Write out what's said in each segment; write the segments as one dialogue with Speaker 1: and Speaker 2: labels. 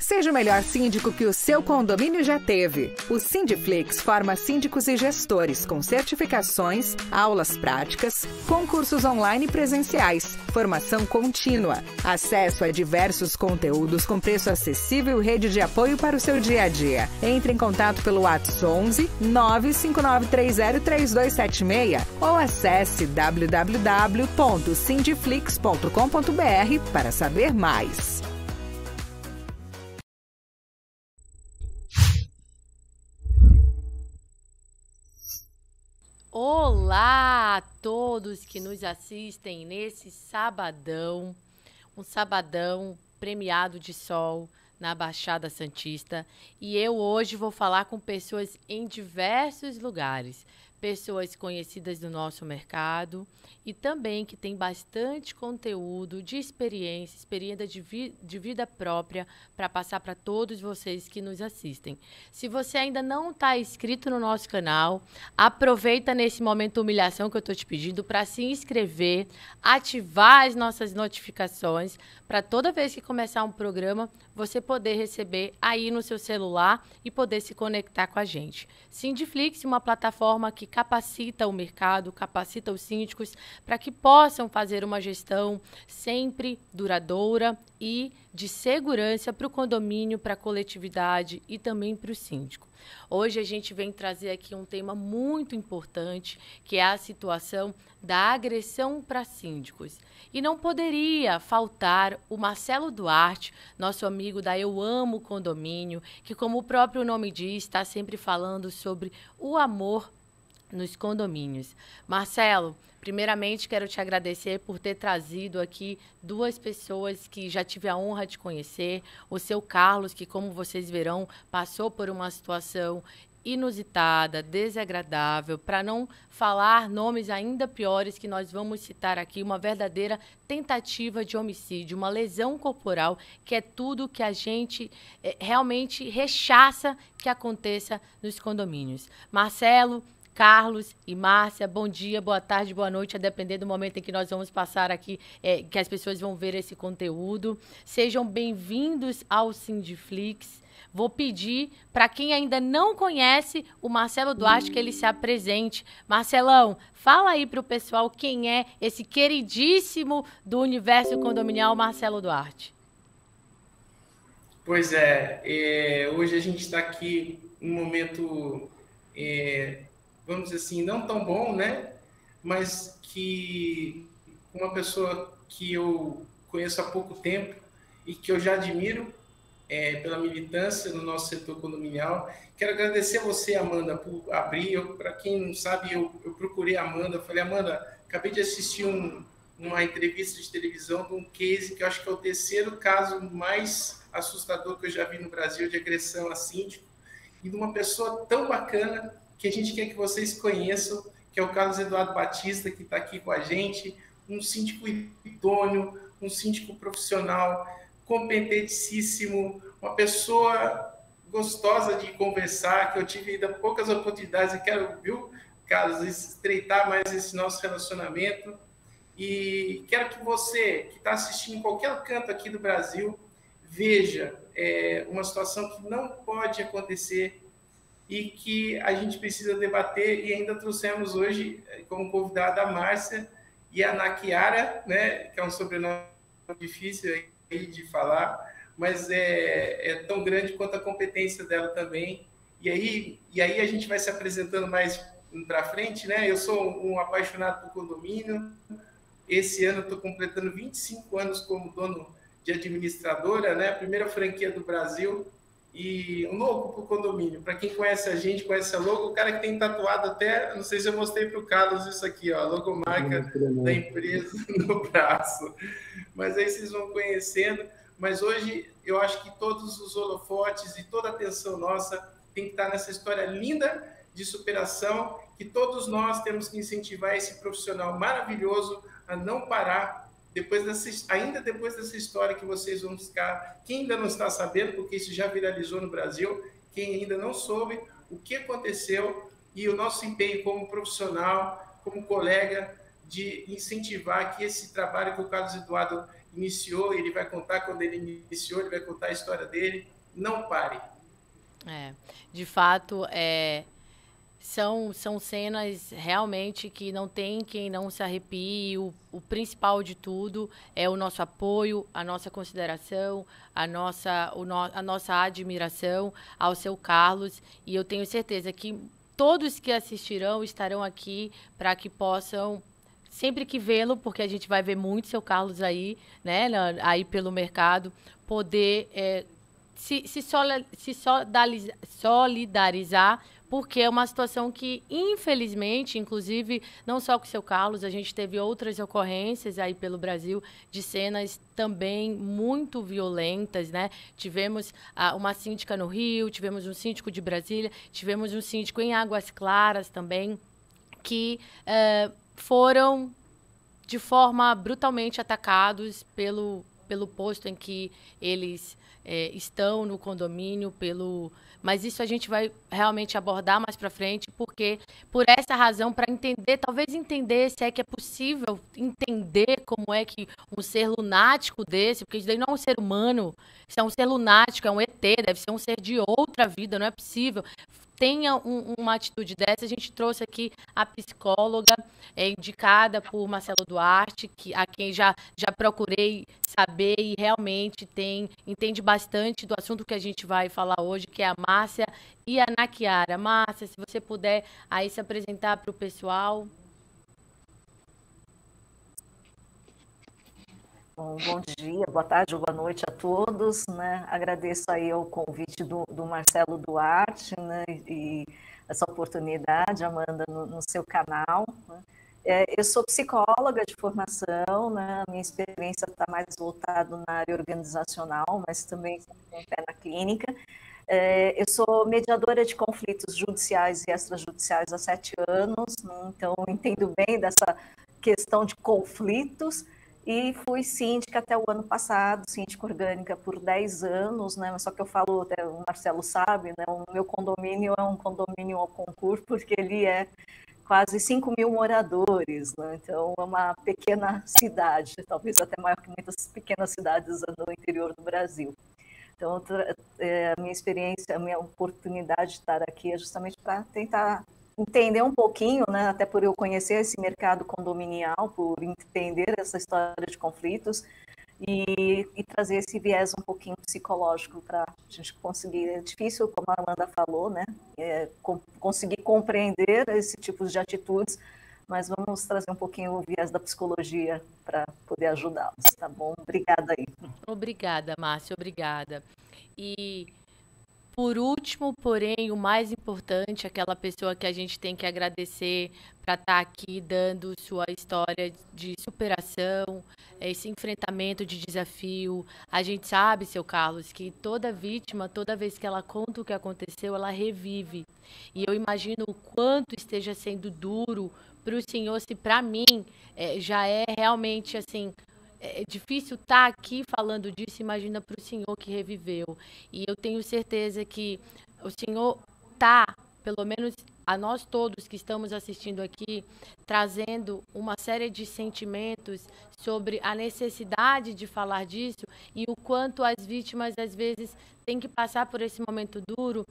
Speaker 1: Seja o melhor síndico que o seu condomínio já teve. O Sindiflix forma síndicos e gestores com certificações, aulas práticas, concursos online e presenciais, formação contínua, acesso a diversos conteúdos com preço acessível e rede de apoio para o seu dia a dia. Entre em contato pelo WhatsApp 11 959303276 ou acesse www.sindiflix.com.br para saber mais.
Speaker 2: Olá a todos que nos assistem nesse sabadão, um sabadão premiado de sol na Baixada Santista. E eu hoje vou falar com pessoas em diversos lugares, pessoas conhecidas do nosso mercado e também que tem bastante conteúdo de experiência de vida própria para passar para todos vocês que nos assistem. Se você ainda não está inscrito no nosso canal, aproveita nesse momento de humilhação que eu estou te pedindo para se inscrever, ativar as nossas notificações, para toda vez que começar um programa, você poder receber aí no seu celular e poder se conectar com a gente. Sindiflix, uma plataforma que capacita o mercado, capacita os síndicos para que possam fazer uma gestão sempre duradoura e de segurança para o condomínio, para a coletividade e também para o síndico. Hoje a gente vem trazer aqui um tema muito importante, que é a situação da agressão para síndicos. E não poderia faltar o Marcelo Duarte, nosso amigo da Eu Amo Condomínio, que, como o próprio nome diz, está sempre falando sobre o amor nos condomínios. Marcelo, primeiramente quero te agradecer por ter trazido aqui duas pessoas que já tive a honra de conhecer. O seu Carlos, que, como vocês verão, passou por uma situação inusitada, desagradável, para não falar nomes ainda piores que nós vamos citar aqui, uma verdadeira tentativa de homicídio, uma lesão corporal, que é tudo que a gente realmente rechaça que aconteça nos condomínios. Marcelo, Carlos e Márcia, bom dia, boa tarde, boa noite, a depender do momento em que nós vamos passar aqui, que as pessoas vão ver esse conteúdo. Sejam bem-vindos ao Sindiflix. Vou pedir para quem ainda não conhece o Marcelo Duarte que ele se apresente. Marcelão, fala aí para o pessoal quem é esse queridíssimo do universo condominial Marcelo Duarte.
Speaker 3: Pois é, hoje a gente está aqui num momento, vamos dizer assim, não tão bom, né? Mas que uma pessoa que eu conheço há pouco tempo e que eu já admiro pela militância no nosso setor condominial. Quero agradecer a você, Amanda, por abrir. Para quem não sabe, eu procurei a Amanda. Eu falei, Amanda, acabei de assistir uma entrevista de televisão de um case que eu acho que é o terceiro caso mais assustador que eu já vi no Brasil de agressão a síndico, e de uma pessoa tão bacana que a gente quer que vocês conheçam, que é o Carlos Eduardo Batista, que está aqui com a gente, um síndico idôneo, um síndico profissional, competentíssimo, uma pessoa gostosa de conversar, que eu tive ainda poucas oportunidades e quero, viu, Carlos, estreitar mais esse nosso relacionamento. E quero que você, que está assistindo em qualquer canto aqui do Brasil, veja uma situação que não pode acontecer e que a gente precisa debater, e ainda trouxemos hoje como convidada a Márcia e a Nakiara, né, que é um sobrenome difícil aí de falar, mas é tão grande quanto a competência dela também. E aí a gente vai se apresentando mais para frente, né? Eu sou um apaixonado por condomínio. Esse ano estou completando 25 anos como dono de administradora, né? A primeira franquia do Brasil, e um louco por condomínio. Para quem conhece a gente, conhece a logo, o cara que tem tatuado até, não sei se eu mostrei para o Carlos isso aqui, ó, a logomarca da empresa no braço. Mas aí vocês vão conhecendo. Mas hoje eu acho que todos os holofotes e toda a atenção nossa tem que estar nessa história linda de superação, que todos nós temos que incentivar esse profissional maravilhoso a não parar, ainda depois dessa história que vocês vão buscar. Quem ainda não está sabendo, porque isso já viralizou no Brasil, quem ainda não soube o que aconteceu, e o nosso empenho como profissional, como colega, de incentivar que esse trabalho que o Carlos Eduardo iniciou, ele vai contar quando ele iniciou, ele vai contar a história dele, não pare.
Speaker 2: De fato, são cenas realmente que não tem quem não se arrepie. O principal de tudo é o nosso apoio, a nossa consideração, a nossa admiração ao seu Carlos. E eu tenho certeza que todos que assistirão estarão aqui para que possam, sempre que vê-lo, porque a gente vai ver muito seu Carlos aí, né, aí pelo mercado, poder se solidarizar, porque é uma situação que, infelizmente, inclusive, não só com o seu Carlos, a gente teve outras ocorrências aí pelo Brasil de cenas também muito violentas, né? Tivemos uma síndica no Rio, tivemos um síndico de Brasília, tivemos um síndico em Águas Claras também, que foram de forma brutalmente atacados pelo posto em que eles estão no condomínio, mas isso a gente vai realmente abordar mais para frente, porque por essa razão, para talvez entender se é que é possível entender como é que um ser lunático desse, porque isso daí não é um ser humano, isso é um ser lunático, é um ET, deve ser um ser de outra vida, não é possível. Tenha uma atitude dessa. A gente trouxe aqui a psicóloga indicada por Marcelo Duarte, a quem já procurei saber e realmente entende bastante do assunto que a gente vai falar hoje, que é a Márcia e a Nakiara. Márcia, se você puder aí se apresentar para o pessoal.
Speaker 4: Bom dia, boa tarde, boa noite a todos, né? Agradeço aí o convite do Marcelo Duarte, né? E essa oportunidade, Amanda, no seu canal, né? Eu sou psicóloga de formação, né? Minha experiência está mais voltada na área organizacional, mas também com pé na clínica. Eu sou mediadora de conflitos judiciais e extrajudiciais há 7 anos, né? Então entendo bem dessa questão de conflitos. E fui síndica até o ano passado, síndica orgânica por 10 anos, né? Mas só que eu falo, até o Marcelo sabe, né? O meu condomínio é um condomínio ao concurso, porque ele é quase 5.000 moradores, né? Então é uma pequena cidade, talvez até maior que muitas pequenas cidades no interior do Brasil. Então, a minha experiência, a minha oportunidade de estar aqui é justamente para tentar entender um pouquinho, né, até por eu conhecer esse mercado condominial, por entender essa história de conflitos e trazer esse viés um pouquinho psicológico para a gente conseguir. É difícil, como a Amanda falou, né, conseguir compreender esse tipo de atitudes, mas vamos trazer um pouquinho o viés da psicologia para poder ajudá-los, tá bom? Obrigada aí.
Speaker 2: Obrigada, Márcia, obrigada. E por último, porém, o mais importante, aquela pessoa que a gente tem que agradecer para estar aqui dando sua história de superação, esse enfrentamento de desafio. A gente sabe, seu Carlos, que toda vítima, toda vez que ela conta o que aconteceu, ela revive. E eu imagino o quanto esteja sendo duro para o senhor, se para mim já é realmente assim. É difícil estar aqui falando disso, imagina para o senhor que reviveu. E eu tenho certeza que o senhor está, pelo menos a nós todos que estamos assistindo aqui, trazendo uma série de sentimentos sobre a necessidade de falar disso e o quanto as vítimas, às vezes, têm que passar por esse momento duro,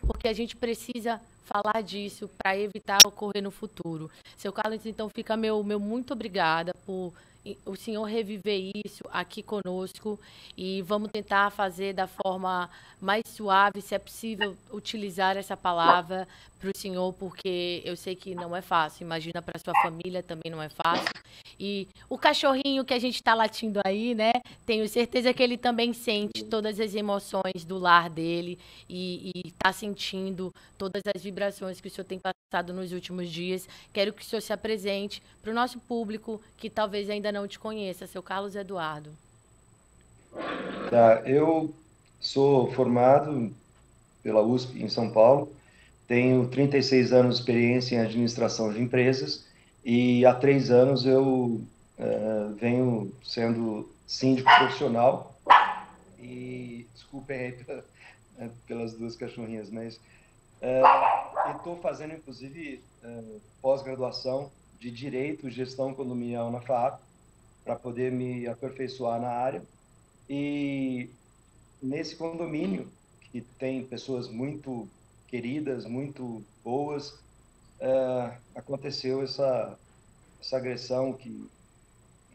Speaker 2: porque a gente precisa falar disso para evitar ocorrer no futuro. Seu Carlos, então, fica meu muito obrigada por o senhor reviver isso aqui conosco e vamos tentar fazer da forma mais suave, se é possível utilizar essa palavra para o senhor, porque eu sei que não é fácil, imagina para sua família também não é fácil. E o cachorrinho que a gente está latindo aí, né, tenho certeza que ele também sente todas as emoções do lar dele e está sentindo todas as vibrações que o senhor tem passado nos últimos dias. Quero que o senhor se apresente para o nosso público que talvez ainda não te conheça, seu Carlos Eduardo.
Speaker 5: Tá, eu sou formado pela USP em São Paulo, tenho 36 anos de experiência em administração de empresas e há 3 anos eu venho sendo síndico profissional e, desculpem aí pelas 2 cachorrinhas, mas estou fazendo, inclusive, pós-graduação de Direito e Gestão Condominial na FAAP, para poder me aperfeiçoar na área. E nesse condomínio, que tem pessoas muito queridas, muito boas, aconteceu essa agressão que,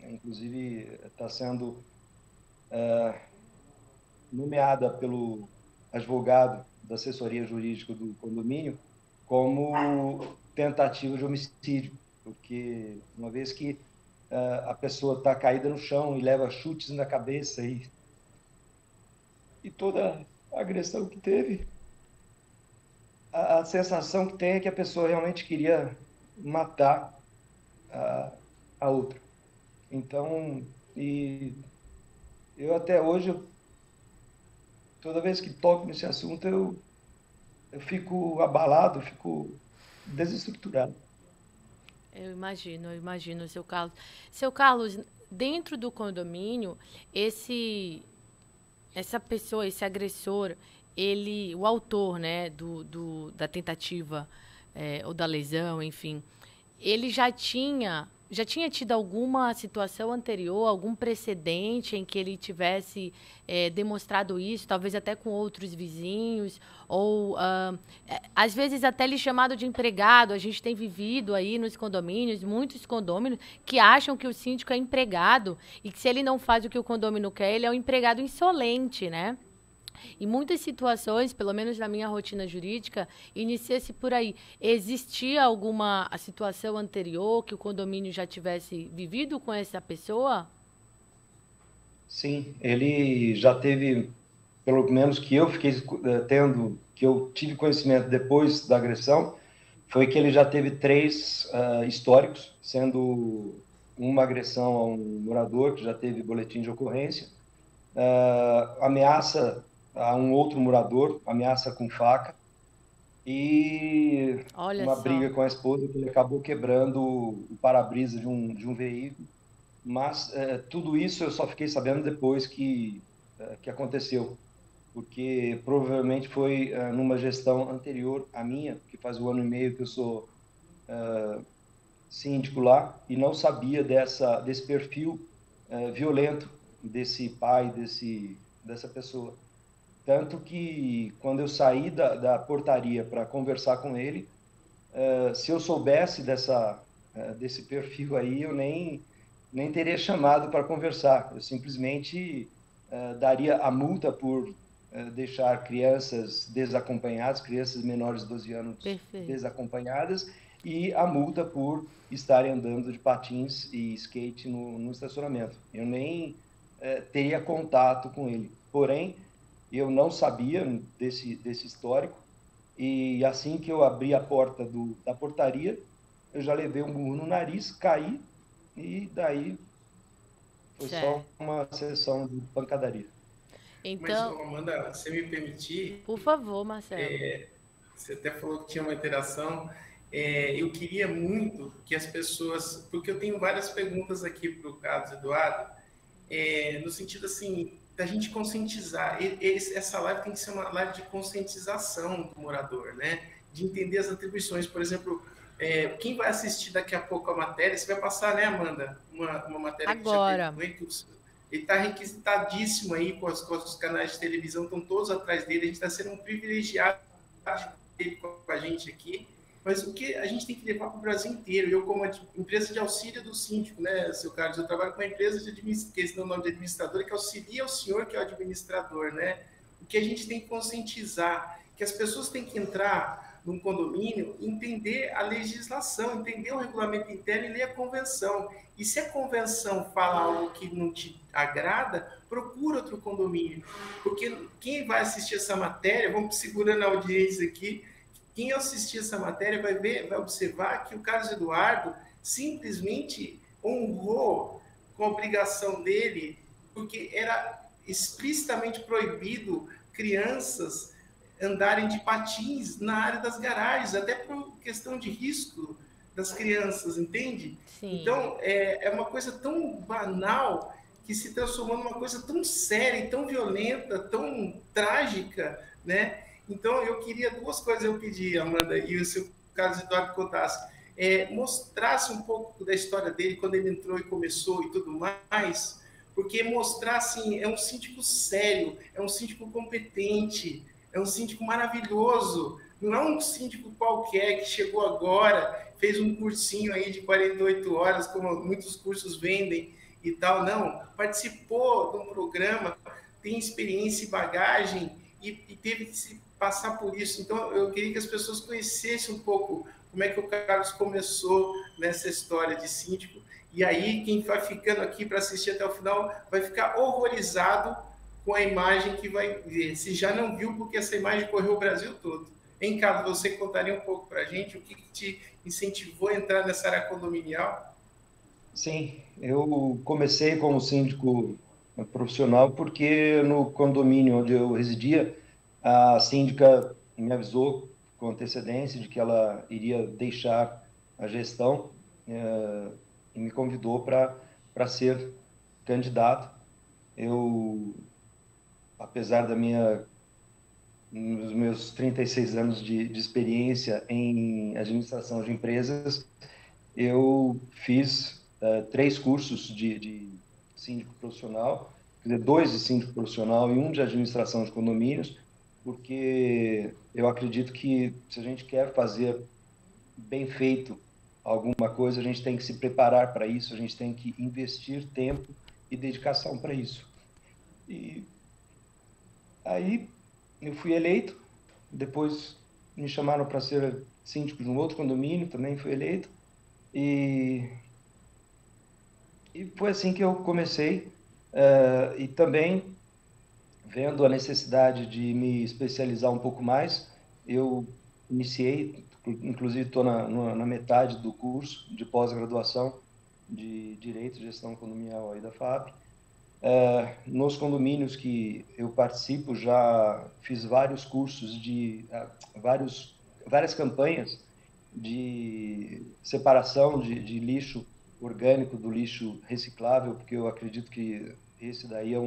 Speaker 5: inclusive, está sendo nomeada pelo advogado da assessoria jurídica do condomínio como tentativa de homicídio, porque uma vez que a pessoa está caída no chão e leva chutes na cabeça e toda a agressão que teve, a sensação que tem é que a pessoa realmente queria matar a outra. Então, e eu até hoje, toda vez que toco nesse assunto, eu fico abalado, fico desestruturado.
Speaker 2: Eu imagino, seu Carlos. Seu Carlos, dentro do condomínio, essa pessoa, esse agressor, o autor, né, da tentativa ou da lesão, enfim, ele já tinha tido alguma situação anterior, algum precedente em que ele tivesse demonstrado isso, talvez até com outros vizinhos, ou às vezes até lhe chamado de empregado. A gente tem vivido aí nos condomínios, muitos condôminos que acham que o síndico é empregado e que se ele não faz o que o condomínio quer, ele é um empregado insolente, né? Em muitas situações, pelo menos na minha rotina jurídica, inicia-se por aí. Existia alguma situação anterior que o condomínio já tivesse vivido com essa pessoa?
Speaker 5: Sim, ele já teve, pelo menos que eu fiquei que eu tive conhecimento depois da agressão, foi que ele já teve 3 históricos, sendo uma agressão a um morador, que já teve boletim de ocorrência, ameaça a um outro morador, ameaça com faca, e uma briga com a esposa que ele acabou quebrando o para-brisa de um veículo. Mas tudo isso eu só fiquei sabendo depois que aconteceu, porque provavelmente foi numa gestão anterior à minha, que faz 1 ano e meio que eu sou síndico lá, e não sabia desse perfil violento desse pai, dessa pessoa. Tanto que, quando eu saí da portaria para conversar com ele, se eu soubesse desse perfil aí, eu nem teria chamado para conversar. Eu simplesmente daria a multa por deixar crianças desacompanhadas, crianças menores de 12 anos desacompanhadas, e a multa por estarem andando de patins e skate no estacionamento. Eu nem teria contato com ele. Porém, eu não sabia desse histórico, e assim que eu abri a porta da portaria, eu já levei um burro no nariz, caí, e daí foi só uma sessão de pancadaria.
Speaker 2: Então,
Speaker 3: mas, Amanda, se me permitir...
Speaker 2: Por favor, Marcelo.
Speaker 3: Você até falou que tinha uma interação. Eu queria muito que as pessoas... Porque eu tenho várias perguntas aqui para o Carlos Eduardo, no sentido assim... da gente conscientizar. Essa live tem que ser uma live de conscientização do morador, né? De entender as atribuições. Por exemplo, quem vai assistir daqui a pouco a matéria, você vai passar, né, Amanda? Uma matéria
Speaker 2: agora.
Speaker 3: Que ele está requisitadíssimo aí com os canais de televisão, estão todos atrás dele. A gente está sendo um privilegiado de ter com a gente aqui. Mas o que a gente tem que levar para o Brasil inteiro? Eu, como empresa de auxílio do síndico, né, seu Carlos, eu trabalho com uma empresa que é o nome de administradora, que auxilia o senhor, que é o administrador, né? O que a gente tem que conscientizar, que as pessoas têm que entrar num condomínio, entender a legislação, entender o regulamento interno e ler a convenção. E se a convenção fala algo que não te agrada, procura outro condomínio. Porque quem vai assistir essa matéria, vamos segurando a audiência aqui, quem assistir essa matéria vai observar que o Carlos Eduardo simplesmente honrou com a obrigação dele, porque era explicitamente proibido crianças andarem de patins na área das garagens, até por questão de risco das crianças, entende?
Speaker 2: Sim.
Speaker 3: Então, é uma coisa tão banal que se transformou numa coisa tão séria, tão violenta, tão trágica, né? Então, eu queria 2 coisas, eu pedi, Amanda, e o seu Carlos Eduardo contasse, mostrasse um pouco da história dele, quando ele entrou e começou e tudo mais, porque mostrar, assim, é um síndico sério, é um síndico competente, é é um síndico maravilhoso, não é um síndico qualquer que chegou agora, fez um cursinho aí de 48 horas, como muitos cursos vendem e tal, não, participou de um programa, tem experiência e bagagem e teve que se passar por isso. Então, eu queria que as pessoas conhecessem um pouco como é que o Carlos começou nessa história de síndico. E aí, quem vai ficando aqui para assistir até o final vai ficar horrorizado com a imagem que vai ver. Se já não viu, porque essa imagem correu o Brasil todo. Hein, Carlos, você contaria um pouco para a gente o que te incentivou a entrar nessa área condominial?
Speaker 5: Sim, eu comecei como síndico profissional porque no condomínio onde eu residia, a síndica me avisou com antecedência de que ela iria deixar a gestão, e me convidou para ser candidato. Eu, apesar dos meus 36 anos de experiência em administração de empresas, eu fiz 3 cursos de síndico profissional, quer dizer, 2 de síndico profissional e um de administração de condomínios, porque eu acredito que se a gente quer fazer bem feito alguma coisa, a gente tem que se preparar para isso, a gente tem que investir tempo e dedicação para isso. E aí eu fui eleito, depois me chamaram para ser síndico de um outro condomínio, também fui eleito, e foi assim que eu comecei, e também vendo a necessidade de me especializar um pouco mais, eu iniciei, inclusive estou na metade do curso de pós-graduação de Direito e Gestão Condominial aí da FAP. Nos condomínios que eu participo, já fiz vários cursos várias campanhas de separação de lixo orgânico do lixo reciclável, porque eu acredito que esse daí é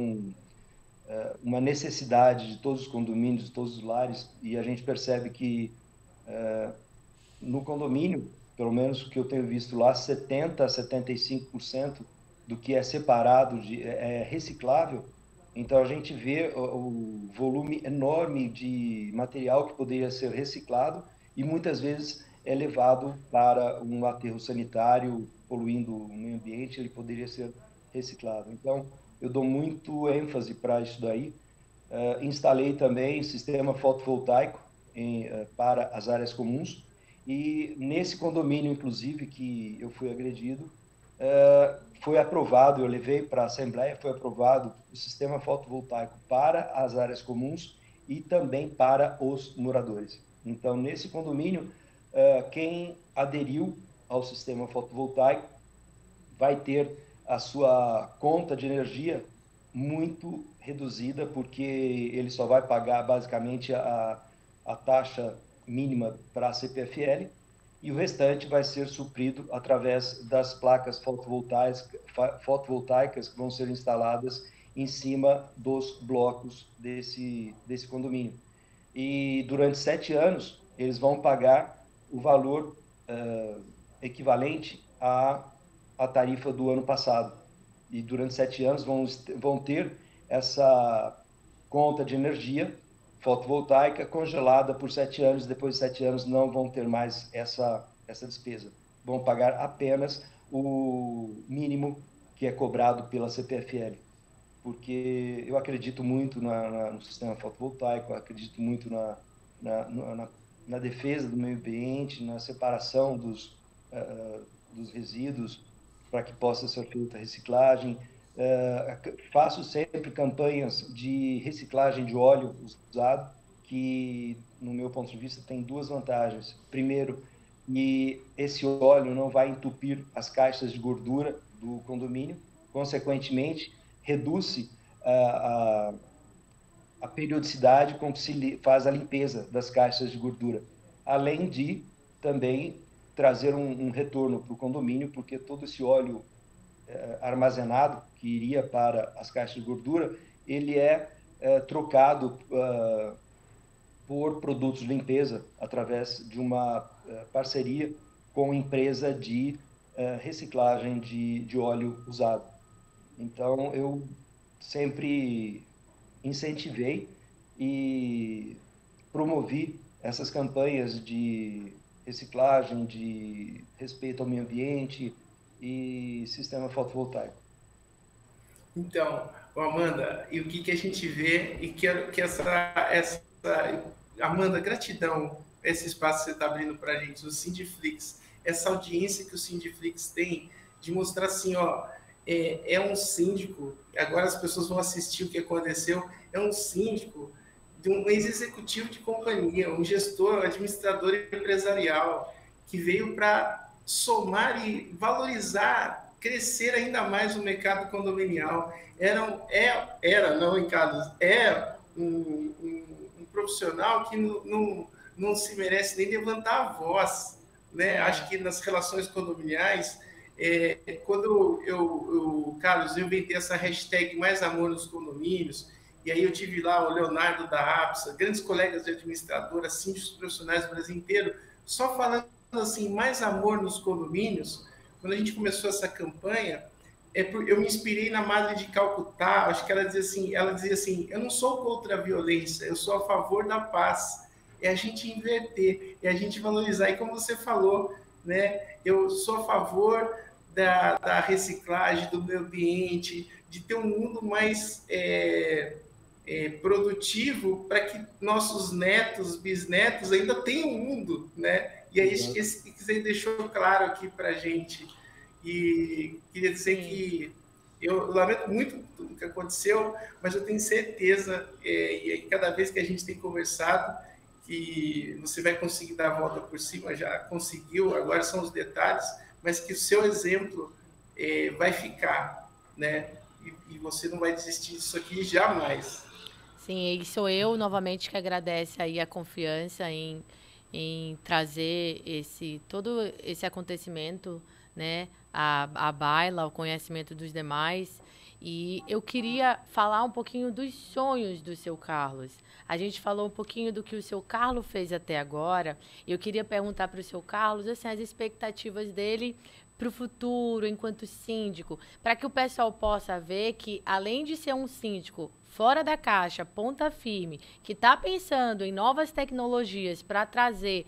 Speaker 5: uma necessidade de todos os condomínios, de todos os lares, e a gente percebe que no condomínio, pelo menos o que eu tenho visto lá, 70% a 75% do que é separado é reciclável. Então a gente vê o volume enorme de material que poderia ser reciclado e muitas vezes é levado para um aterro sanitário, poluindo o meio ambiente, ele poderia ser reciclado. Então eu dou muito ênfase para isso daí. Instalei também sistema fotovoltaico para as áreas comuns, e nesse condomínio, inclusive, que eu fui agredido, foi aprovado, eu levei para a Assembleia, foi aprovado o sistema fotovoltaico para as áreas comuns e também para os moradores. Então, nesse condomínio, quem aderiu ao sistema fotovoltaico vai ter a sua conta de energia muito reduzida, porque ele só vai pagar basicamente a taxa mínima para a CPFL, e o restante vai ser suprido através das placas fotovoltaicas que vão ser instaladas em cima dos blocos desse condomínio. E durante 7 anos, eles vão pagar o valor equivalente à tarifa do ano passado. E durante 7 anos vão ter essa conta de energia fotovoltaica congelada por 7 anos. Depois de 7 anos não vão ter mais essa despesa. Vão pagar apenas o mínimo que é cobrado pela CPFL. Porque eu acredito muito no sistema fotovoltaico, acredito muito na defesa do meio ambiente, na separação dos resíduos para que possa ser feita a reciclagem. Faço sempre campanhas de reciclagem de óleo usado, que, no meu ponto de vista, tem 2 vantagens. Primeiro, que esse óleo não vai entupir as caixas de gordura do condomínio, consequentemente, reduz a periodicidade com que se faz a limpeza das caixas de gordura, além de também trazer um retorno para o condomínio, porque todo esse óleo armazenado que iria para as caixas de gordura, ele é trocado por produtos de limpeza através de uma parceria com empresa de reciclagem de óleo usado. Então, eu sempre incentivei e promovi essas campanhas de reciclagem, de respeito ao meio ambiente e sistema fotovoltaico.
Speaker 3: Então, Amanda, e o que a gente vê, e quero que Amanda, gratidão, esse espaço que você está abrindo para a gente, o Sindiflix, essa audiência que o Sindiflix tem, de mostrar assim, ó, é um síndico, agora as pessoas vão assistir o que aconteceu, é um síndico de um ex-executivo de companhia, um gestor, um administrador empresarial, que veio para somar e valorizar, crescer ainda mais o mercado condominial. É um profissional que não se merece nem levantar a voz, né? Acho que nas relações condominiais, quando Carlos, eu inventei essa hashtag Mais Amor nos Condomínios, e aí eu tive lá o Leonardo da APSA, grandes colegas de administradora, síndicos profissionais do Brasil inteiro, só falando assim, mais amor nos condomínios. Quando a gente começou essa campanha, eu me inspirei na Madre de Calcutá, acho que ela dizia assim, eu não sou contra a violência, eu sou a favor da paz. É a gente inverter, é a gente valorizar. E como você falou, né, eu sou a favor da reciclagem, do meio ambiente, de ter um mundo mais produtivo para que nossos netos, bisnetos ainda tenham um mundo, né? E aí isso que você deixou claro aqui para a gente. E queria dizer que eu lamento muito o que aconteceu, mas eu tenho certeza, e cada vez que a gente tem conversado, que você vai conseguir dar a volta por cima, já conseguiu, agora são os detalhes, mas que o seu exemplo vai ficar, né? E você não vai desistir disso aqui jamais.
Speaker 2: Sim, e sou eu novamente que agradece aí a confiança em trazer todo esse acontecimento, né, a baila, o conhecimento dos demais. E eu queria falar um pouquinho dos sonhos do seu Carlos. A gente falou um pouquinho do que o seu Carlos fez até agora. Eu queria perguntar para o seu Carlos assim, as expectativas dele para o futuro, enquanto síndico, para que o pessoal possa ver que, além de ser um síndico fora da caixa, ponta firme, que está pensando em novas tecnologias para trazer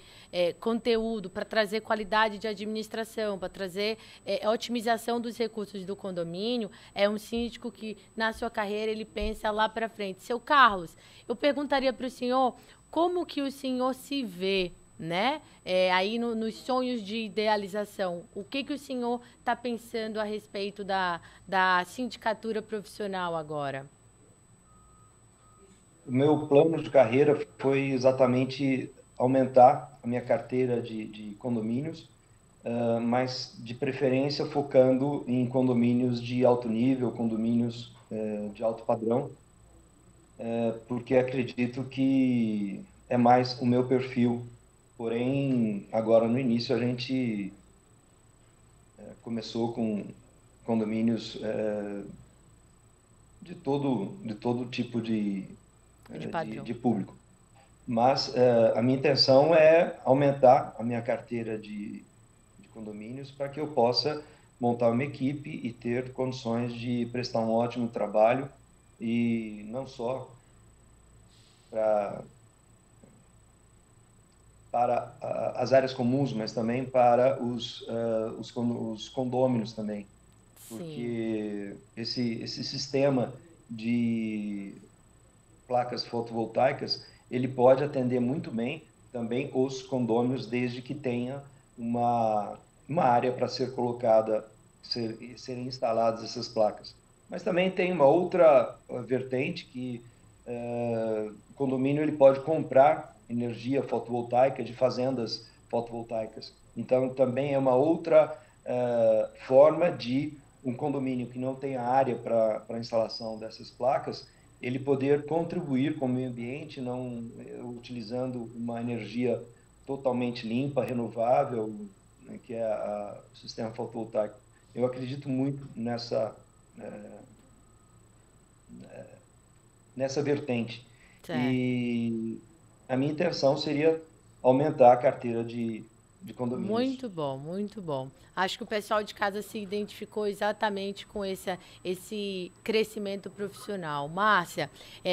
Speaker 2: conteúdo, para trazer qualidade de administração, para trazer otimização dos recursos do condomínio, é um síndico que, na sua carreira, ele pensa lá para frente. Seu Carlos, eu perguntaria para o senhor como que o senhor se vê, né? Aí nos sonhos de idealização, o que o senhor está pensando a respeito da sindicatura profissional agora?
Speaker 5: O meu plano de carreira foi exatamente aumentar a minha carteira de condomínios, mas de preferência focando em condomínios de alto nível, condomínios de alto padrão, porque acredito que é mais o meu perfil. Porém, agora no início a gente começou com condomínios de todo tipo de público. Mas a minha intenção é aumentar a minha carteira de condomínios para que eu possa montar uma equipe e ter condições de prestar um ótimo trabalho, e não só para as áreas comuns, mas também para os condôminos também. Sim. Porque esse sistema de placas fotovoltaicas, ele pode atender muito bem também os condôminos, desde que tenha uma área para ser colocada, serem instaladas essas placas. Mas também tem uma outra vertente que o condomínio ele pode comprar energia fotovoltaica de fazendas fotovoltaicas. Então, também é uma outra forma de um condomínio que não tem área para a instalação dessas placas, ele poder contribuir com o meio ambiente, não utilizando uma energia totalmente limpa, renovável, né, que é o sistema fotovoltaico. Eu acredito muito nessa vertente. Certo. E a minha intenção seria aumentar a carteira de de condomínios.
Speaker 2: Muito bom, muito bom. Acho que o pessoal de casa se identificou exatamente com esse crescimento profissional. Márcia,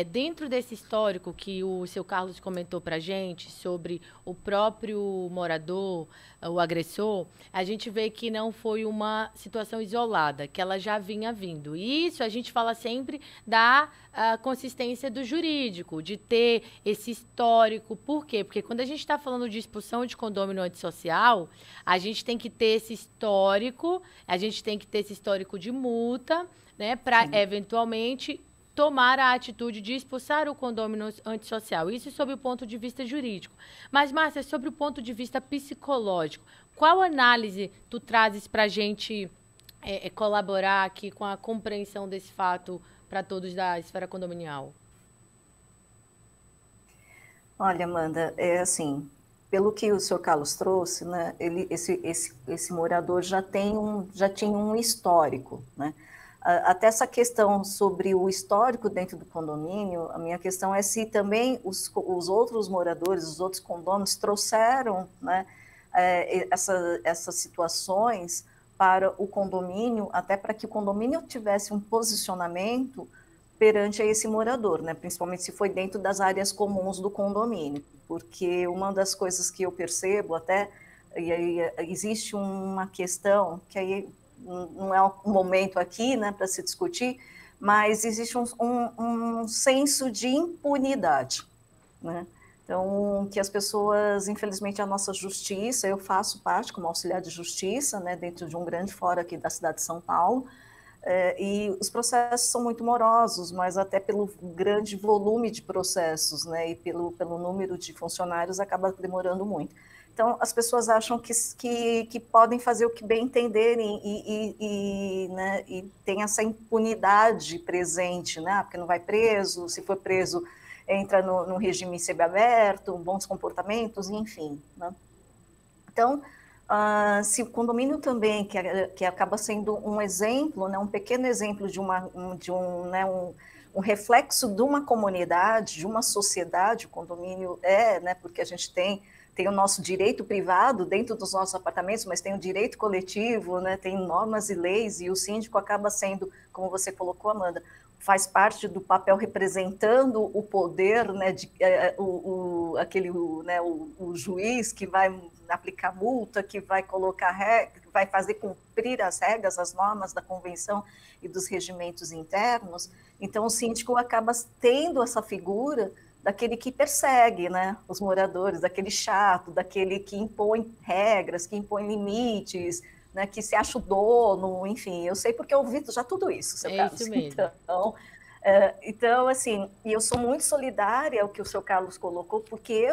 Speaker 2: dentro desse histórico que o seu Carlos comentou para a gente sobre o próprio morador, o agressor, a gente vê que não foi uma situação isolada, que ela já vinha vindo. E isso a gente fala sempre da consistência do jurídico, de ter esse histórico. Por quê? Porque quando a gente está falando de expulsão de condômino antissocial, a gente tem que ter esse histórico, de multa, né, para eventualmente tomar a atitude de expulsar o condômino antissocial. Isso sob o ponto de vista jurídico. Mas, Márcia, sobre o ponto de vista psicológico, qual análise tu trazes para a gente colaborar aqui com a compreensão desse fato para todos da esfera condominial?
Speaker 4: Olha, Amanda, assim, pelo que o senhor Carlos trouxe, né, esse morador já tinha um histórico, né? Até essa questão sobre o histórico dentro do condomínio, a minha questão é se também os outros moradores, os outros condôminos trouxeram, né, essas situações para o condomínio, até para que o condomínio tivesse um posicionamento perante esse morador, né? Principalmente se foi dentro das áreas comuns do condomínio, porque uma das coisas que eu percebo até, e aí existe uma questão que aí não é um momento aqui, né, para se discutir, mas existe um senso de impunidade, né? Então, que as pessoas, infelizmente, a nossa justiça, eu faço parte como auxiliar de justiça, né, dentro de um grande fórum aqui da cidade de São Paulo, e os processos são muito morosos, mas até pelo grande volume de processos, né, e pelo número de funcionários, acaba demorando muito. Então, as pessoas acham que podem fazer o que bem entenderem né, e tem essa impunidade presente, né, porque não vai preso, se for preso, entra no regime semiaberto, bons comportamentos, enfim, né. Então, se o condomínio também, que acaba sendo um exemplo, né, um pequeno exemplo de um reflexo de uma comunidade, de uma sociedade, o condomínio né, porque a gente tem o nosso direito privado dentro dos nossos apartamentos, mas tem o direito coletivo, né, tem normas e leis, e o síndico acaba sendo, como você colocou, Amanda, faz parte do papel representando o poder, né, o juiz que vai aplicar multa, que vai colocar que vai fazer cumprir as regras, as normas da convenção e dos regimentos internos. Então, o síndico acaba tendo essa figura daquele que persegue, né, os moradores, daquele chato, daquele que impõe regras, que impõe limites, né, que se acha o dono, enfim, eu sei porque eu ouvi já tudo isso, seu Carlos.
Speaker 2: Isso mesmo.
Speaker 4: Então, assim, e eu sou muito solidária ao que o seu Carlos colocou, porque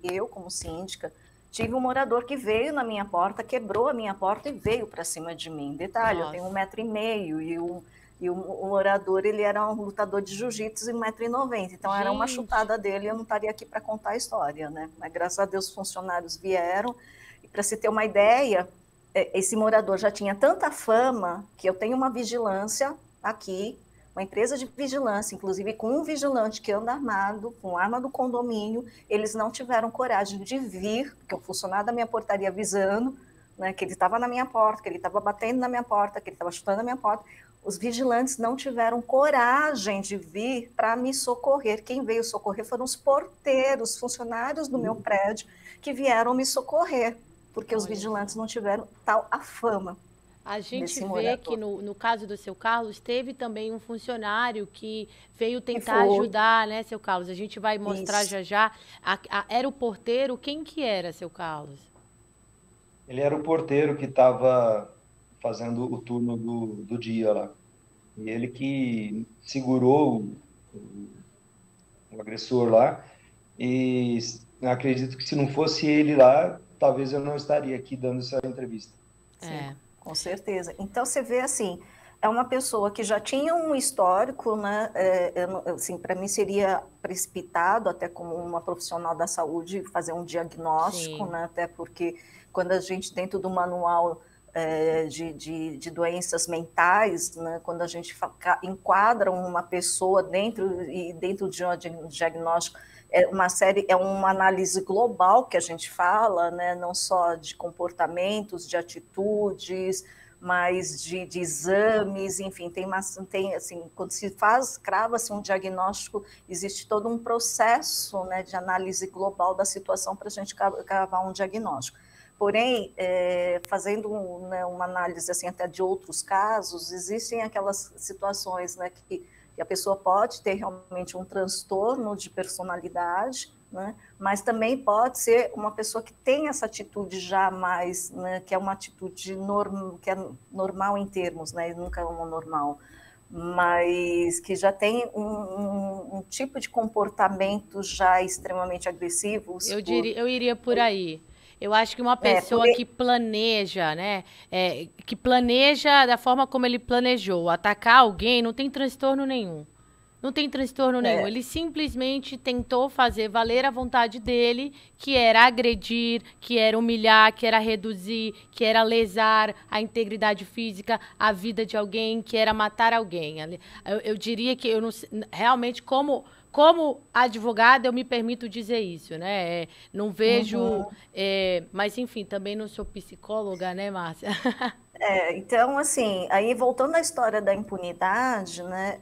Speaker 4: eu como síndica, tive um morador que veio na minha porta, quebrou a minha porta e veio para cima de mim. Detalhe,
Speaker 2: Nossa.
Speaker 4: Eu tenho 1,5 m e o morador, ele era um lutador de jiu-jitsu e 1,90 m, então era uma chutada dele, eu não estaria aqui para contar a história, né? Mas graças a Deus os funcionários vieram, e para se ter uma ideia, esse morador já tinha tanta fama que eu tenho uma vigilância aqui, uma empresa de vigilância, inclusive com um vigilante que anda armado, com arma do condomínio, eles não tiveram coragem de vir, porque o funcionário da minha portaria avisando, né, que ele estava na minha porta, que ele estava batendo na minha porta, que ele estava chutando na minha porta. Os vigilantes não tiveram coragem de vir para me socorrer. Quem veio socorrer foram os porteiros, funcionários do meu prédio, que vieram me socorrer, porque os vigilantes não tiveram tal a fama.
Speaker 2: A gente vê que no caso do seu Carlos, teve também um funcionário que veio tentar ajudar, né, seu Carlos? A gente vai mostrar já. Era o porteiro? Quem que era, seu Carlos?
Speaker 5: Ele era o porteiro que estava fazendo o turno do dia lá. E ele que segurou o agressor lá. E acredito que se não fosse ele lá, talvez eu não estaria aqui dando essa entrevista.
Speaker 4: Sim, com certeza. Então, você vê assim, é uma pessoa que já tinha um histórico, né? Assim, para mim seria precipitado, até como uma profissional da saúde, fazer um diagnóstico, né? Até porque quando a gente, dentro do manual de doenças mentais, né? Quando a gente enquadra uma pessoa dentro de um diagnóstico, é uma análise global que a gente fala, né? Não só de comportamentos, de atitudes, mas de exames, enfim, tem assim, quando se crava-se um diagnóstico, existe todo um processo, né, de análise global da situação para a gente cravar um diagnóstico. Porém, fazendo né, uma análise assim até de outros casos, existem aquelas situações, né, que a pessoa pode ter realmente um transtorno de personalidade, né, mas também pode ser uma pessoa que tem essa atitude já mais, né, que é uma atitude que é normal em termos, né, nunca é uma normal, mas que já tem um tipo de comportamento já extremamente agressivo.
Speaker 2: Eu iria por aí. Eu acho que uma pessoa que planeja, né? Que planeja da forma como ele planejou, atacar alguém, não tem transtorno nenhum. Não tem transtorno nenhum. Ele simplesmente tentou fazer valer a vontade dele, que era agredir, que era humilhar, que era reduzir, que era lesar a integridade física, a vida de alguém, que era matar alguém. Eu diria que eu não, realmente, como advogada, eu me permito dizer isso, né? Não vejo... mas, enfim, também não sou psicóloga, né, Márcia?
Speaker 4: Então, assim, aí voltando à história da impunidade, né?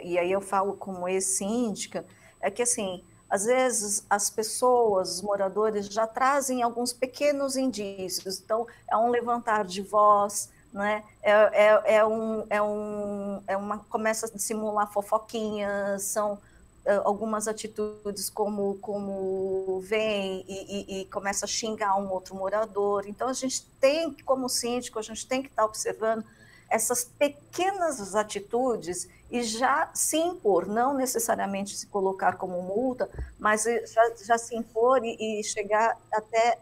Speaker 4: E aí eu falo como ex-síndica, é que, assim, às vezes as pessoas, os moradores, já trazem alguns pequenos indícios. Então, é um levantar de voz, né? Começa a simular fofoquinhas, são algumas atitudes como vem e começa a xingar um outro morador. Então, a gente tem, como síndico, a gente tem que estar observando essas pequenas atitudes e já se impor, não necessariamente se colocar como multa, mas já se impor e chegar até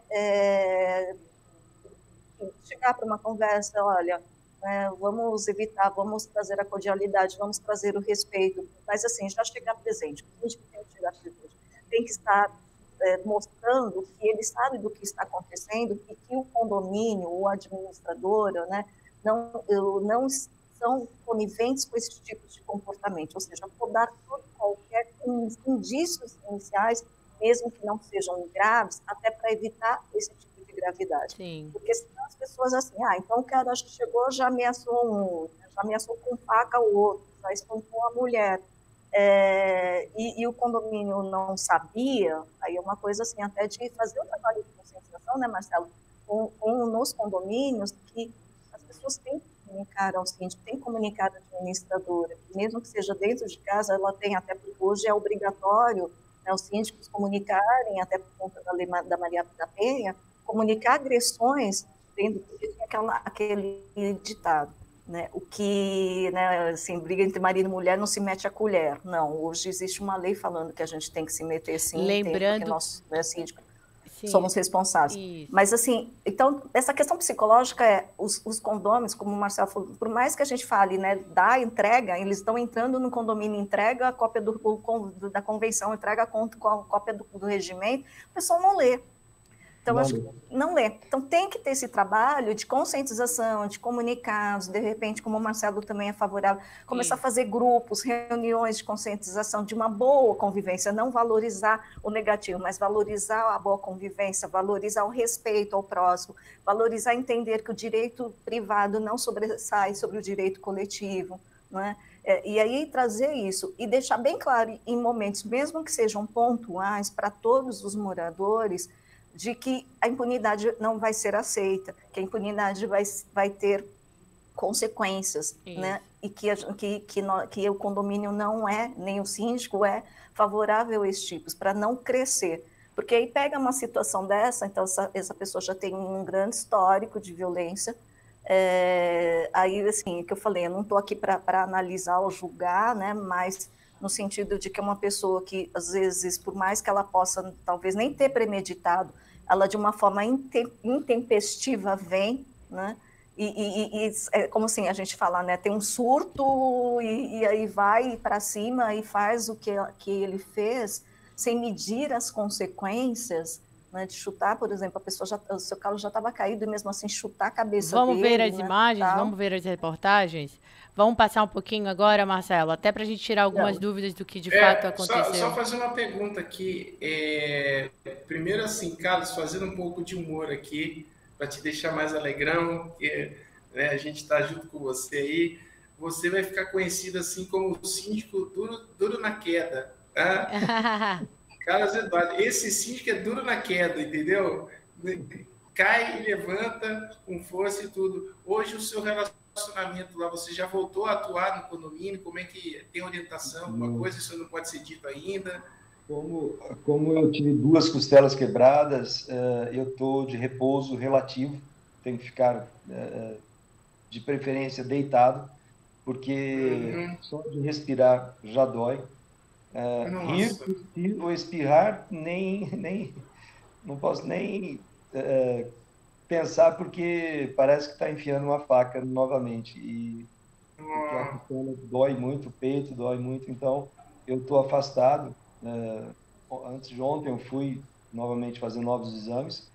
Speaker 4: chegar para uma conversa, olha, vamos evitar, vamos trazer a cordialidade, vamos trazer o respeito, mas assim, já chegar presente, a gente tem que chegar presente, tem que estar mostrando que ele sabe do que está acontecendo e que o condomínio, o administrador, né, não são coniventes com esses tipos de comportamento, ou seja, podar qualquer indícios iniciais, mesmo que não sejam graves, até para evitar esse tipo de gravidade.
Speaker 2: Sim.
Speaker 4: Porque senão as pessoas assim, então o cara chegou, já ameaçou já ameaçou com faca o outro, já espancou a mulher, e o condomínio não sabia, aí é uma coisa assim, até de fazer o trabalho de conscientização, né, Marcelo, nos condomínios, que as pessoas têm que comunicar ao síndico, têm que comunicar à administradora, mesmo que seja dentro de casa, ela tem, até porque hoje é obrigatório, né, os síndicos comunicarem, até por conta da lei da Maria da Penha, comunicar agressões, porque tem aquele ditado, né? O que, né, assim, briga entre marido e mulher não se mete a colher. Não, hoje existe uma lei falando que a gente tem que se meter sim, porque nós, né, síndicos, somos responsáveis. Isso. Mas, assim, então, essa questão psicológica os condôminos, como o Marcelo falou, por mais que a gente fale, né, da entrega, eles estão entrando no condomínio, entrega a cópia da convenção, entrega a cópia do regimento, o pessoal não lê. Então, não lê. Então, tem que ter esse trabalho de conscientização, de comunicar, de repente, como o Marcelo também é favorável, começar a fazer grupos, reuniões de conscientização de uma boa convivência, não valorizar o negativo, mas valorizar a boa convivência, valorizar o respeito ao próximo, valorizar entender que o direito privado não sobressai sobre o direito coletivo, né? E aí trazer isso e deixar bem claro em momentos, mesmo que sejam pontuais, para todos os moradores, de que a impunidade não vai ser aceita, que a impunidade vai ter consequências, né? E que o condomínio não é, nem o síndico é favorável a esses tipos, para não crescer. Porque aí pega uma situação dessa, então essa pessoa já tem um grande histórico de violência, aí, assim, o que eu falei, eu não estou aqui para analisar ou julgar, né? Mas no sentido de que é uma pessoa que, às vezes, por mais que ela possa, talvez, nem ter premeditado, ela, de uma forma intempestiva, vem, né? E é como assim, a gente fala, né? Tem um surto e aí vai para cima e faz o que ele fez, sem medir as consequências, né, de chutar, por exemplo, a pessoa o seu calo já estava caído e mesmo assim chutar a cabeça
Speaker 2: Vamos
Speaker 4: dele,
Speaker 2: ver as
Speaker 4: né,
Speaker 2: imagens,
Speaker 4: tal.
Speaker 2: vamos ver as reportagens? Vamos passar um pouquinho agora, Marcelo, até para a gente tirar algumas dúvidas do que de fato aconteceu.
Speaker 3: Só fazer uma pergunta aqui. Primeiro, assim, Carlos, fazendo um pouco de humor aqui, para te deixar mais alegrão, porque né, a gente está junto com você aí. Você vai ficar conhecido assim como o síndico duro na queda. Tá? Carlos Eduardo, esse síndico é duro na queda, entendeu? Cai e levanta com força e tudo. Hoje o seu relacionamento lá, você já voltou a atuar no condomínio? Como é que tem orientação, alguma coisa? Isso não pode ser dito ainda?
Speaker 5: Como eu tive 2 costelas quebradas, eu estou de repouso relativo, tenho que ficar de preferência deitado, porque só de respirar já dói. Rir, tossir ou espirrar, não posso nem pensar, porque parece que está enfiando uma faca novamente. E porque a costela dói muito, o peito dói muito, então eu estou afastado. Antes de ontem eu fui novamente fazer novos exames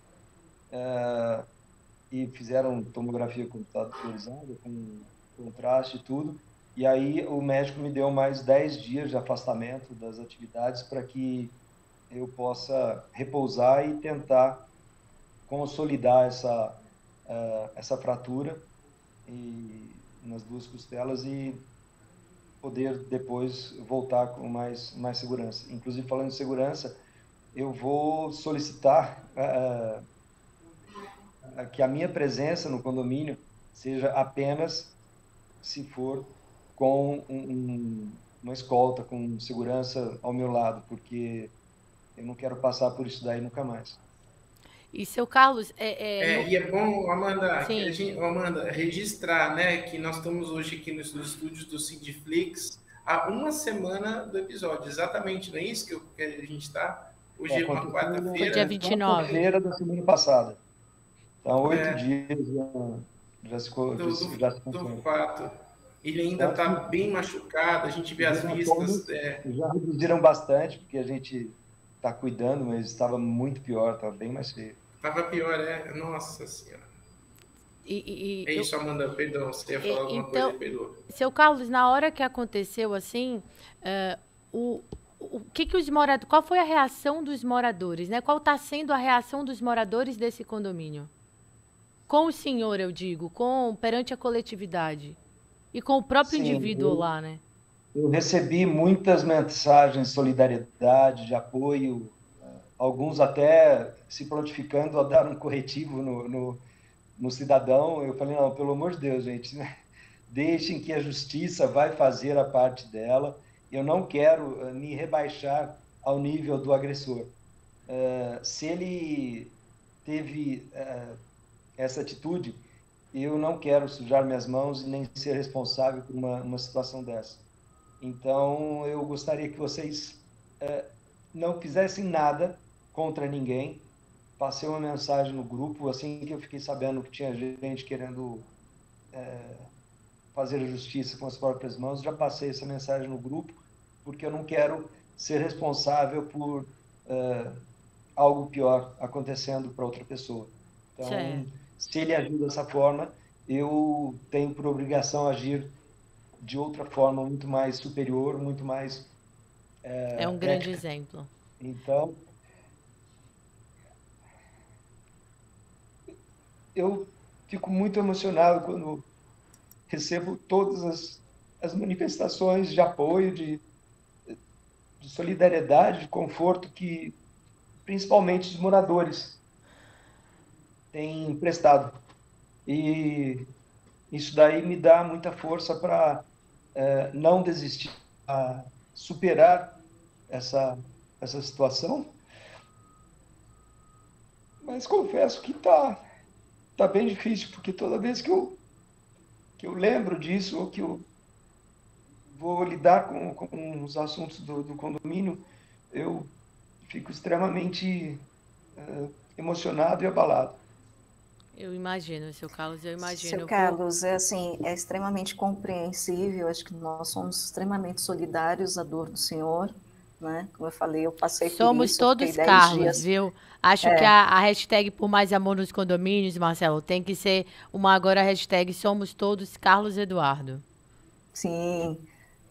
Speaker 5: e fizeram tomografia computadorizada com contraste e tudo. E aí o médico me deu mais 10 dias de afastamento das atividades para que eu possa repousar e tentar consolidar essa fratura nas 2 costelas e poder depois voltar com mais segurança. Inclusive, falando de segurança, eu vou solicitar que a minha presença no condomínio seja apenas se for com uma escolta, com segurança ao meu lado, porque eu não quero passar por isso daí nunca mais.
Speaker 2: E, seu Carlos...
Speaker 3: E é bom, Amanda,
Speaker 2: Sim.
Speaker 3: registrar, né, que nós estamos hoje aqui nos estúdios do Sindiflix há uma semana do episódio, exatamente, não é isso que a gente está? Hoje é uma quarta-feira.
Speaker 2: Foi dia 29.
Speaker 5: Quarta-feira da semana passada. Então, 8 dias já se
Speaker 3: do fato. Ele ainda está bem machucado, a gente vê as vistas.
Speaker 5: Já reduziram bastante, porque a gente está cuidando, mas estava muito pior, estava bem mais feio.
Speaker 3: Estava pior, Nossa Senhora. É isso, Amanda, perdão, você ia falar alguma coisa, perdoa.
Speaker 2: Seu Carlos, na hora que aconteceu assim, o que os moradores, qual foi a reação dos moradores, né? Qual está sendo a reação dos moradores desse condomínio? Com o senhor, eu digo, perante a coletividade e com o próprio indivíduo lá, né?
Speaker 5: Eu recebi muitas mensagens de solidariedade, de apoio, alguns até se prontificando a dar um corretivo no cidadão. Eu falei, não, pelo amor de Deus, gente, né? Deixem que a justiça vai fazer a parte dela. Eu não quero me rebaixar ao nível do agressor. Se ele teve essa atitude, eu não quero sujar minhas mãos e nem ser responsável por uma situação dessa. Então, eu gostaria que vocês não fizessem nada contra ninguém. Passei uma mensagem no grupo, assim que eu fiquei sabendo que tinha gente querendo fazer a justiça com as próprias mãos, já passei essa mensagem no grupo, porque eu não quero ser responsável por algo pior acontecendo para outra pessoa. Então, se ele agir dessa forma, eu tenho por obrigação agir de outra forma muito mais superior, muito mais
Speaker 2: é um grande exemplo.
Speaker 5: Então, eu fico muito emocionado quando recebo todas as manifestações de apoio, de solidariedade, de conforto que principalmente os moradores têm prestado. E isso daí me dá muita força para não desistir, a superar essa situação. Mas confesso que tá bem difícil, porque toda vez que eu lembro disso, ou que eu vou lidar com os assuntos do condomínio, eu fico extremamente emocionado e abalado.
Speaker 2: Eu imagino, seu Carlos, eu imagino.
Speaker 4: Seu Carlos, é extremamente compreensível, acho que nós somos extremamente solidários à dor do senhor, né? Como eu falei, eu passei por
Speaker 2: Somos
Speaker 4: isso.
Speaker 2: todos Carlos, viu? Acho que a hashtag por mais amor nos condomínios, Marcelo, tem que ser uma agora hashtag Somos Todos Carlos Eduardo.
Speaker 4: Sim,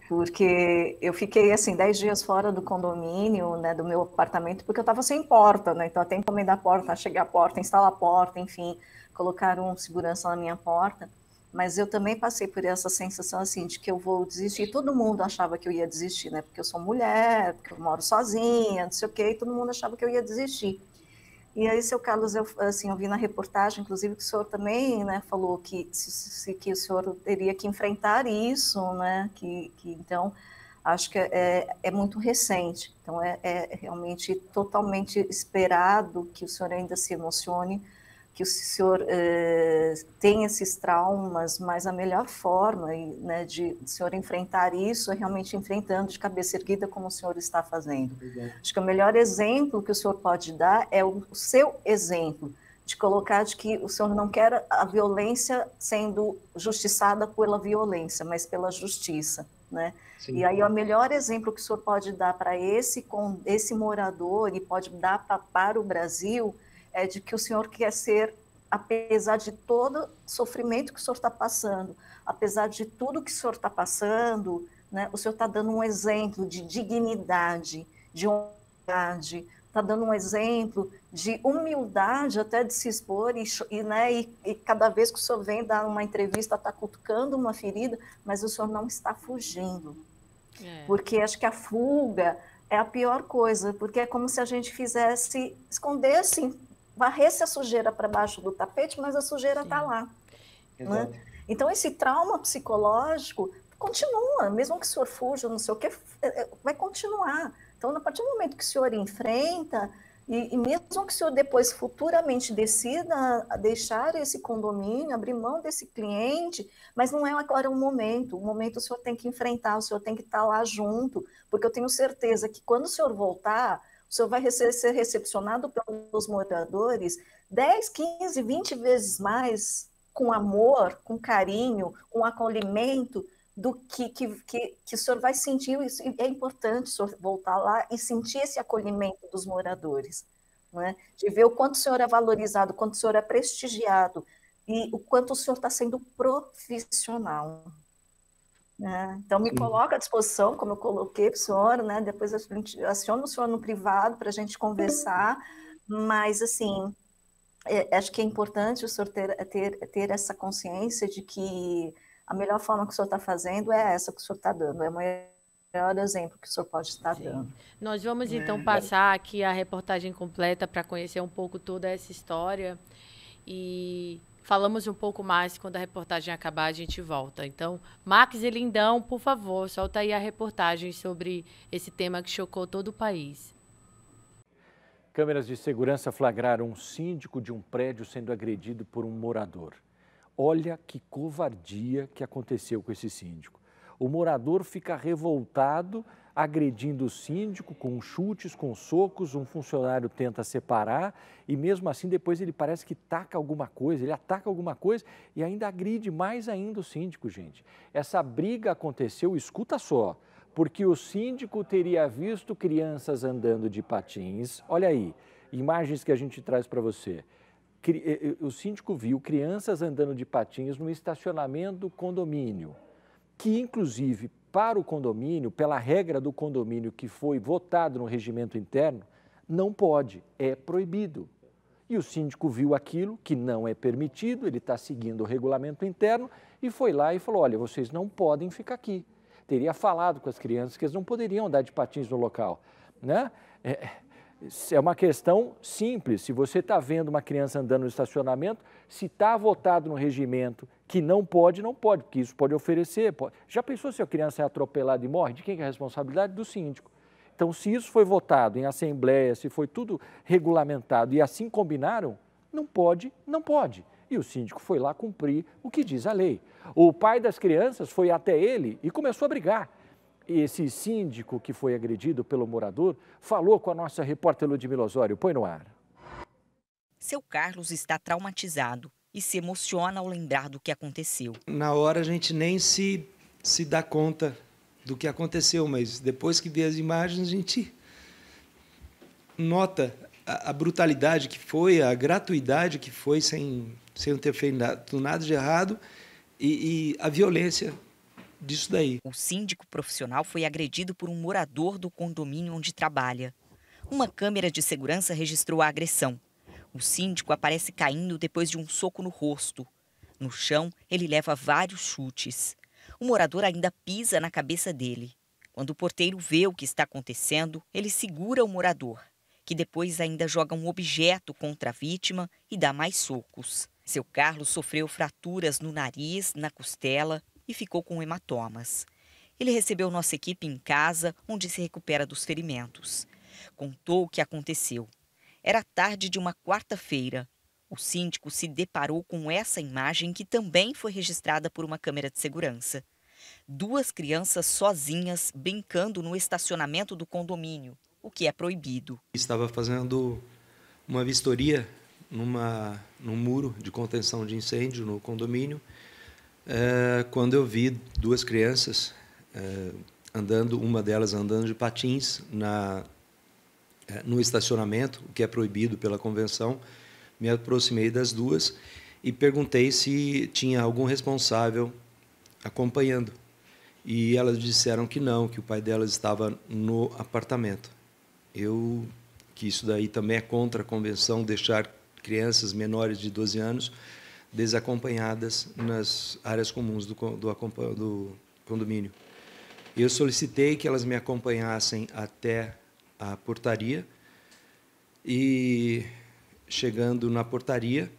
Speaker 4: porque eu fiquei, assim, 10 dias fora do condomínio, né, do meu apartamento, porque eu estava sem porta, né? Então, até encomendar a porta, chegar à porta, instalar a porta, enfim, colocaram segurança na minha porta. Mas eu também passei por essa sensação, assim, de que eu vou desistir. Todo mundo achava que eu ia desistir, né? Porque eu sou mulher, porque eu moro sozinha, não sei o quê, e todo mundo achava que eu ia desistir. E aí, seu Carlos, eu vi na reportagem, inclusive, que o senhor também, né, falou que o senhor teria que enfrentar isso, né? Então, acho que é muito recente. Então, é realmente totalmente esperado que o senhor ainda se emocione, que o senhor tenha esses traumas, mas a melhor forma, né, de o senhor enfrentar isso é realmente enfrentando de cabeça erguida como o senhor está fazendo. Acho que o melhor exemplo que o senhor pode dar é o seu exemplo, de colocar de que o senhor não quer a violência sendo justiçada pela violência, mas pela justiça, né? Sim. E aí o melhor exemplo que o senhor pode dar para esse morador e pode dar para o Brasil é de que o senhor quer ser, apesar de todo sofrimento que o senhor está passando, apesar de tudo que o senhor está passando, né, o senhor está dando um exemplo de dignidade, de honradade, está dando um exemplo de humildade até de se expor e cada vez que o senhor vem dar uma entrevista, está cutucando uma ferida, mas o senhor não está fugindo. Porque acho que a fuga é a pior coisa, porque é como se a gente escondesse, varresse a sujeira para baixo do tapete, mas a sujeira está lá. Né? Então, esse trauma psicológico continua, mesmo que o senhor fuja, não sei o que, vai continuar. Então, a partir do momento que o senhor enfrenta, e mesmo que o senhor depois futuramente decida deixar esse condomínio, abrir mão desse cliente, mas não é agora o momento o senhor tem que enfrentar, o senhor tem que estar lá junto, porque eu tenho certeza que quando o senhor voltar, o senhor vai ser recepcionado pelos moradores 10, 15, 20 vezes mais com amor, com carinho, com acolhimento, do que o senhor vai sentir. Isso é importante o senhor voltar lá e sentir esse acolhimento dos moradores, né? De ver o quanto o senhor é valorizado, o quanto o senhor é prestigiado e o quanto o senhor está sendo profissional. Né? Então, me coloco à disposição, como eu coloquei para o senhor, né? Depois a gente aciona o senhor no privado para a gente conversar, mas, assim, acho que é importante o senhor ter essa consciência de que a melhor forma que o senhor está fazendo é essa que o senhor está dando, é o maior exemplo que o senhor pode estar dando.
Speaker 2: Nós vamos, então, passar aqui a reportagem completa para conhecer um pouco toda essa história e falamos um pouco mais quando a reportagem acabar, a gente volta. Então, Max e Lindão, por favor, solta aí a reportagem sobre esse tema que chocou todo o país.
Speaker 6: Câmeras de segurança flagraram um síndico de um prédio sendo agredido por um morador. Olha que covardia que aconteceu com esse síndico. O morador fica revoltado, agredindo o síndico com chutes, com socos, um funcionário tenta separar e mesmo assim depois ele parece que ataca alguma coisa e ainda agride mais ainda o síndico, gente. Essa briga aconteceu, escuta só, porque o síndico teria visto crianças andando de patins. Olha aí, imagens que a gente traz para você. O síndico viu crianças andando de patins no estacionamento do condomínio, que inclusive para o condomínio, pela regra do condomínio que foi votado no regimento interno, não pode, é proibido. E o síndico viu aquilo que não é permitido, ele está seguindo o regulamento interno e foi lá e falou, olha, vocês não podem ficar aqui. Teria falado com as crianças que eles não poderiam andar de patins no local, né? É uma questão simples, se você está vendo uma criança andando no estacionamento, se está votado no regimento que não pode, porque isso pode oferecer. Já pensou se a criança é atropelada e morre? De quem é a responsabilidade? Do síndico. Então, se isso foi votado em assembleia, se foi tudo regulamentado e assim combinaram, não pode. E o síndico foi lá cumprir o que diz a lei. O pai das crianças foi até ele e começou a brigar. Esse síndico que foi agredido pelo morador falou com a nossa repórter Ludmila Osório. Põe no ar.
Speaker 7: Seu Carlos está traumatizado e se emociona ao lembrar do que aconteceu.
Speaker 8: Na hora a gente nem se dá conta do que aconteceu, mas depois que vê as imagens, a gente nota a brutalidade que foi, a gratuidade que foi, sem ter feito nada de errado, e a violência disso daí.
Speaker 7: O síndico profissional foi agredido por um morador do condomínio onde trabalha. Uma câmera de segurança registrou a agressão. O síndico aparece caindo depois de um soco no rosto. No chão, ele leva vários chutes. O morador ainda pisa na cabeça dele. Quando o porteiro vê o que está acontecendo, ele segura o morador, que depois ainda joga um objeto contra a vítima e dá mais socos. Seu Carlos sofreu fraturas no nariz, na costela e ficou com hematomas. Ele recebeu nossa equipe em casa, onde se recupera dos ferimentos. Contou o que aconteceu. Era tarde de uma quarta-feira. O síndico se deparou com essa imagem que também foi registrada por uma câmera de segurança. 2 crianças sozinhas brincando no estacionamento do condomínio, o que é proibido.
Speaker 8: Estava fazendo uma vistoria num muro de contenção de incêndio no condomínio, quando eu vi 2 crianças andando, uma delas andando de patins no estacionamento, o que é proibido pela convenção. Me aproximei das 2 e perguntei se tinha algum responsável acompanhando. E elas disseram que não, que o pai delas estava no apartamento. Que isso daí também é contra a convenção, deixar crianças menores de 12 anos desacompanhadas nas áreas comuns do condomínio. Eu solicitei que elas me acompanhassem até a portaria e, chegando na portaria,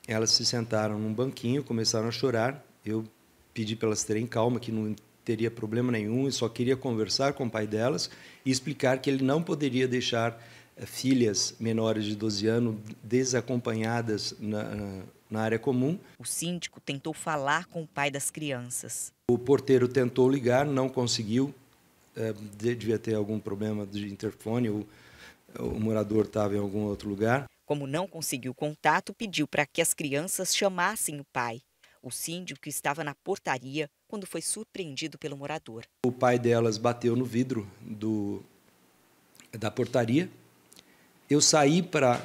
Speaker 8: elas se sentaram num banquinho, começaram a chorar. Eu pedi para elas terem calma, que não teria problema nenhum, eu só queria conversar com o pai delas e explicar que ele não poderia deixar filhas menores de 12 anos desacompanhadas na área comum.
Speaker 7: O síndico tentou falar com o pai das crianças.
Speaker 8: O porteiro tentou ligar, não conseguiu, devia ter algum problema de interfone, ou o morador estava em algum outro lugar.
Speaker 7: Como não conseguiu contato, pediu para que as crianças chamassem o pai. O síndico estava na portaria quando foi surpreendido pelo morador.
Speaker 8: O pai delas bateu no vidro da portaria. Eu saí para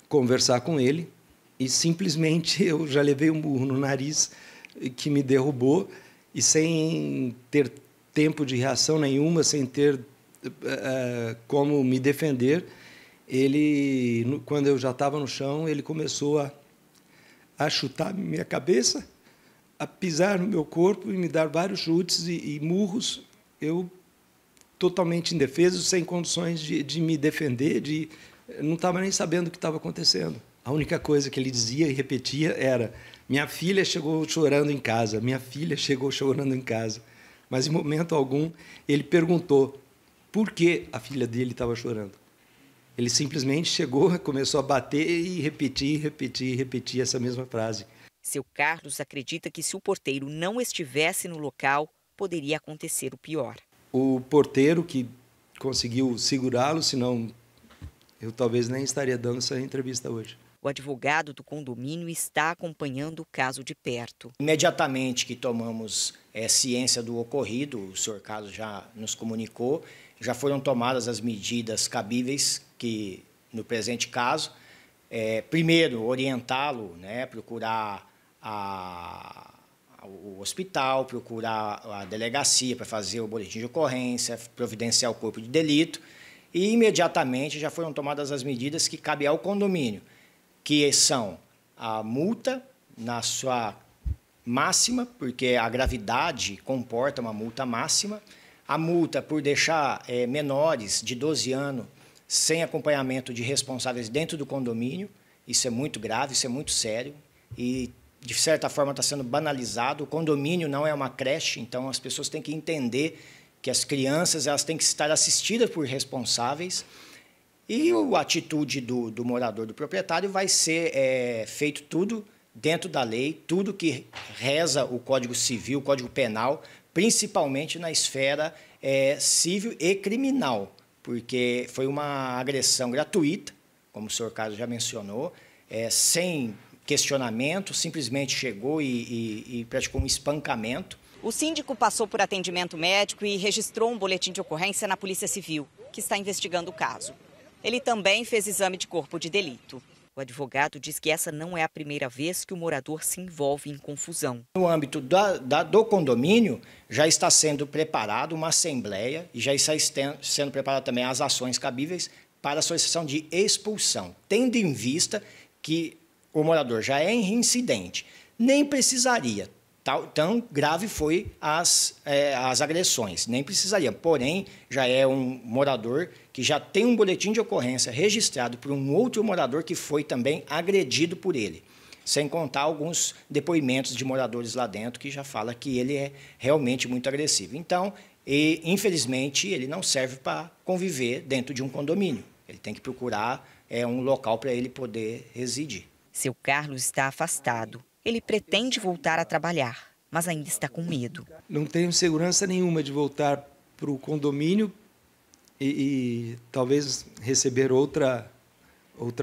Speaker 8: conversar com ele e simplesmente eu já levei um burro no nariz que me derrubou, e sem ter tempo de reação nenhuma, sem ter como me defender, ele, quando eu já estava no chão, ele começou a chutar minha cabeça, a pisar no meu corpo e me dar vários chutes e murros. Eu, totalmente indefeso, sem condições de me defender, não estava nem sabendo o que estava acontecendo. A única coisa que ele dizia e repetia era: minha filha chegou chorando em casa, minha filha chegou chorando em casa. Mas, em momento algum, ele perguntou por que a filha dele estava chorando. Ele simplesmente chegou, começou a bater e repetir essa mesma frase.
Speaker 7: Seu Carlos acredita que se o porteiro não estivesse no local, poderia acontecer o pior.
Speaker 8: O porteiro que conseguiu segurá-lo, senão eu talvez nem estaria dando essa entrevista hoje.
Speaker 7: O advogado do condomínio está acompanhando o caso de perto.
Speaker 9: Imediatamente que tomamos ciência do ocorrido, o senhor Carlos já nos comunicou, já foram tomadas as medidas cabíveis que, no presente caso, primeiro, orientá-lo, procurar o hospital, procurar a delegacia para fazer o boletim de ocorrência, providenciar o corpo de delito, e imediatamente já foram tomadas as medidas que cabem ao condomínio, que são a multa na sua máxima, porque a gravidade comporta uma multa máxima, a multa por deixar menores de 12 anos sem acompanhamento de responsáveis dentro do condomínio. Isso é muito grave, isso é muito sério e, de certa forma, está sendo banalizado. O condomínio não é uma creche, então as pessoas têm que entender que as crianças elas têm que estar assistidas por responsáveis. E a atitude do morador, do proprietário, vai ser feito tudo dentro da lei, tudo que reza o Código Civil, o Código Penal, principalmente na esfera civil e criminal, porque foi uma agressão gratuita, como o senhor Carlos já mencionou, sem questionamento, simplesmente chegou e praticou um espancamento.
Speaker 7: O síndico passou por atendimento médico e registrou um boletim de ocorrência na Polícia Civil, que está investigando o caso. Ele também fez exame de corpo de delito. O advogado diz que essa não é a primeira vez que o morador se envolve em confusão.
Speaker 9: No âmbito do condomínio, já está sendo preparada uma assembleia e já está sendo preparada também as ações cabíveis para a solicitação de expulsão, tendo em vista que o morador já é reincidente. Nem precisaria, tão grave foi as agressões, nem precisaria. Porém, já é um morador que já tem um boletim de ocorrência registrado por um outro morador que foi também agredido por ele. Sem contar alguns depoimentos de moradores lá dentro que já fala que ele é realmente muito agressivo. Então, infelizmente, ele não serve para conviver dentro de um condomínio. Ele tem que procurar um local para ele poder residir.
Speaker 7: Seu Carlos está afastado. Ele pretende voltar a trabalhar, mas ainda está com medo.
Speaker 8: Não tenho segurança nenhuma de voltar para o condomínio e talvez receber outra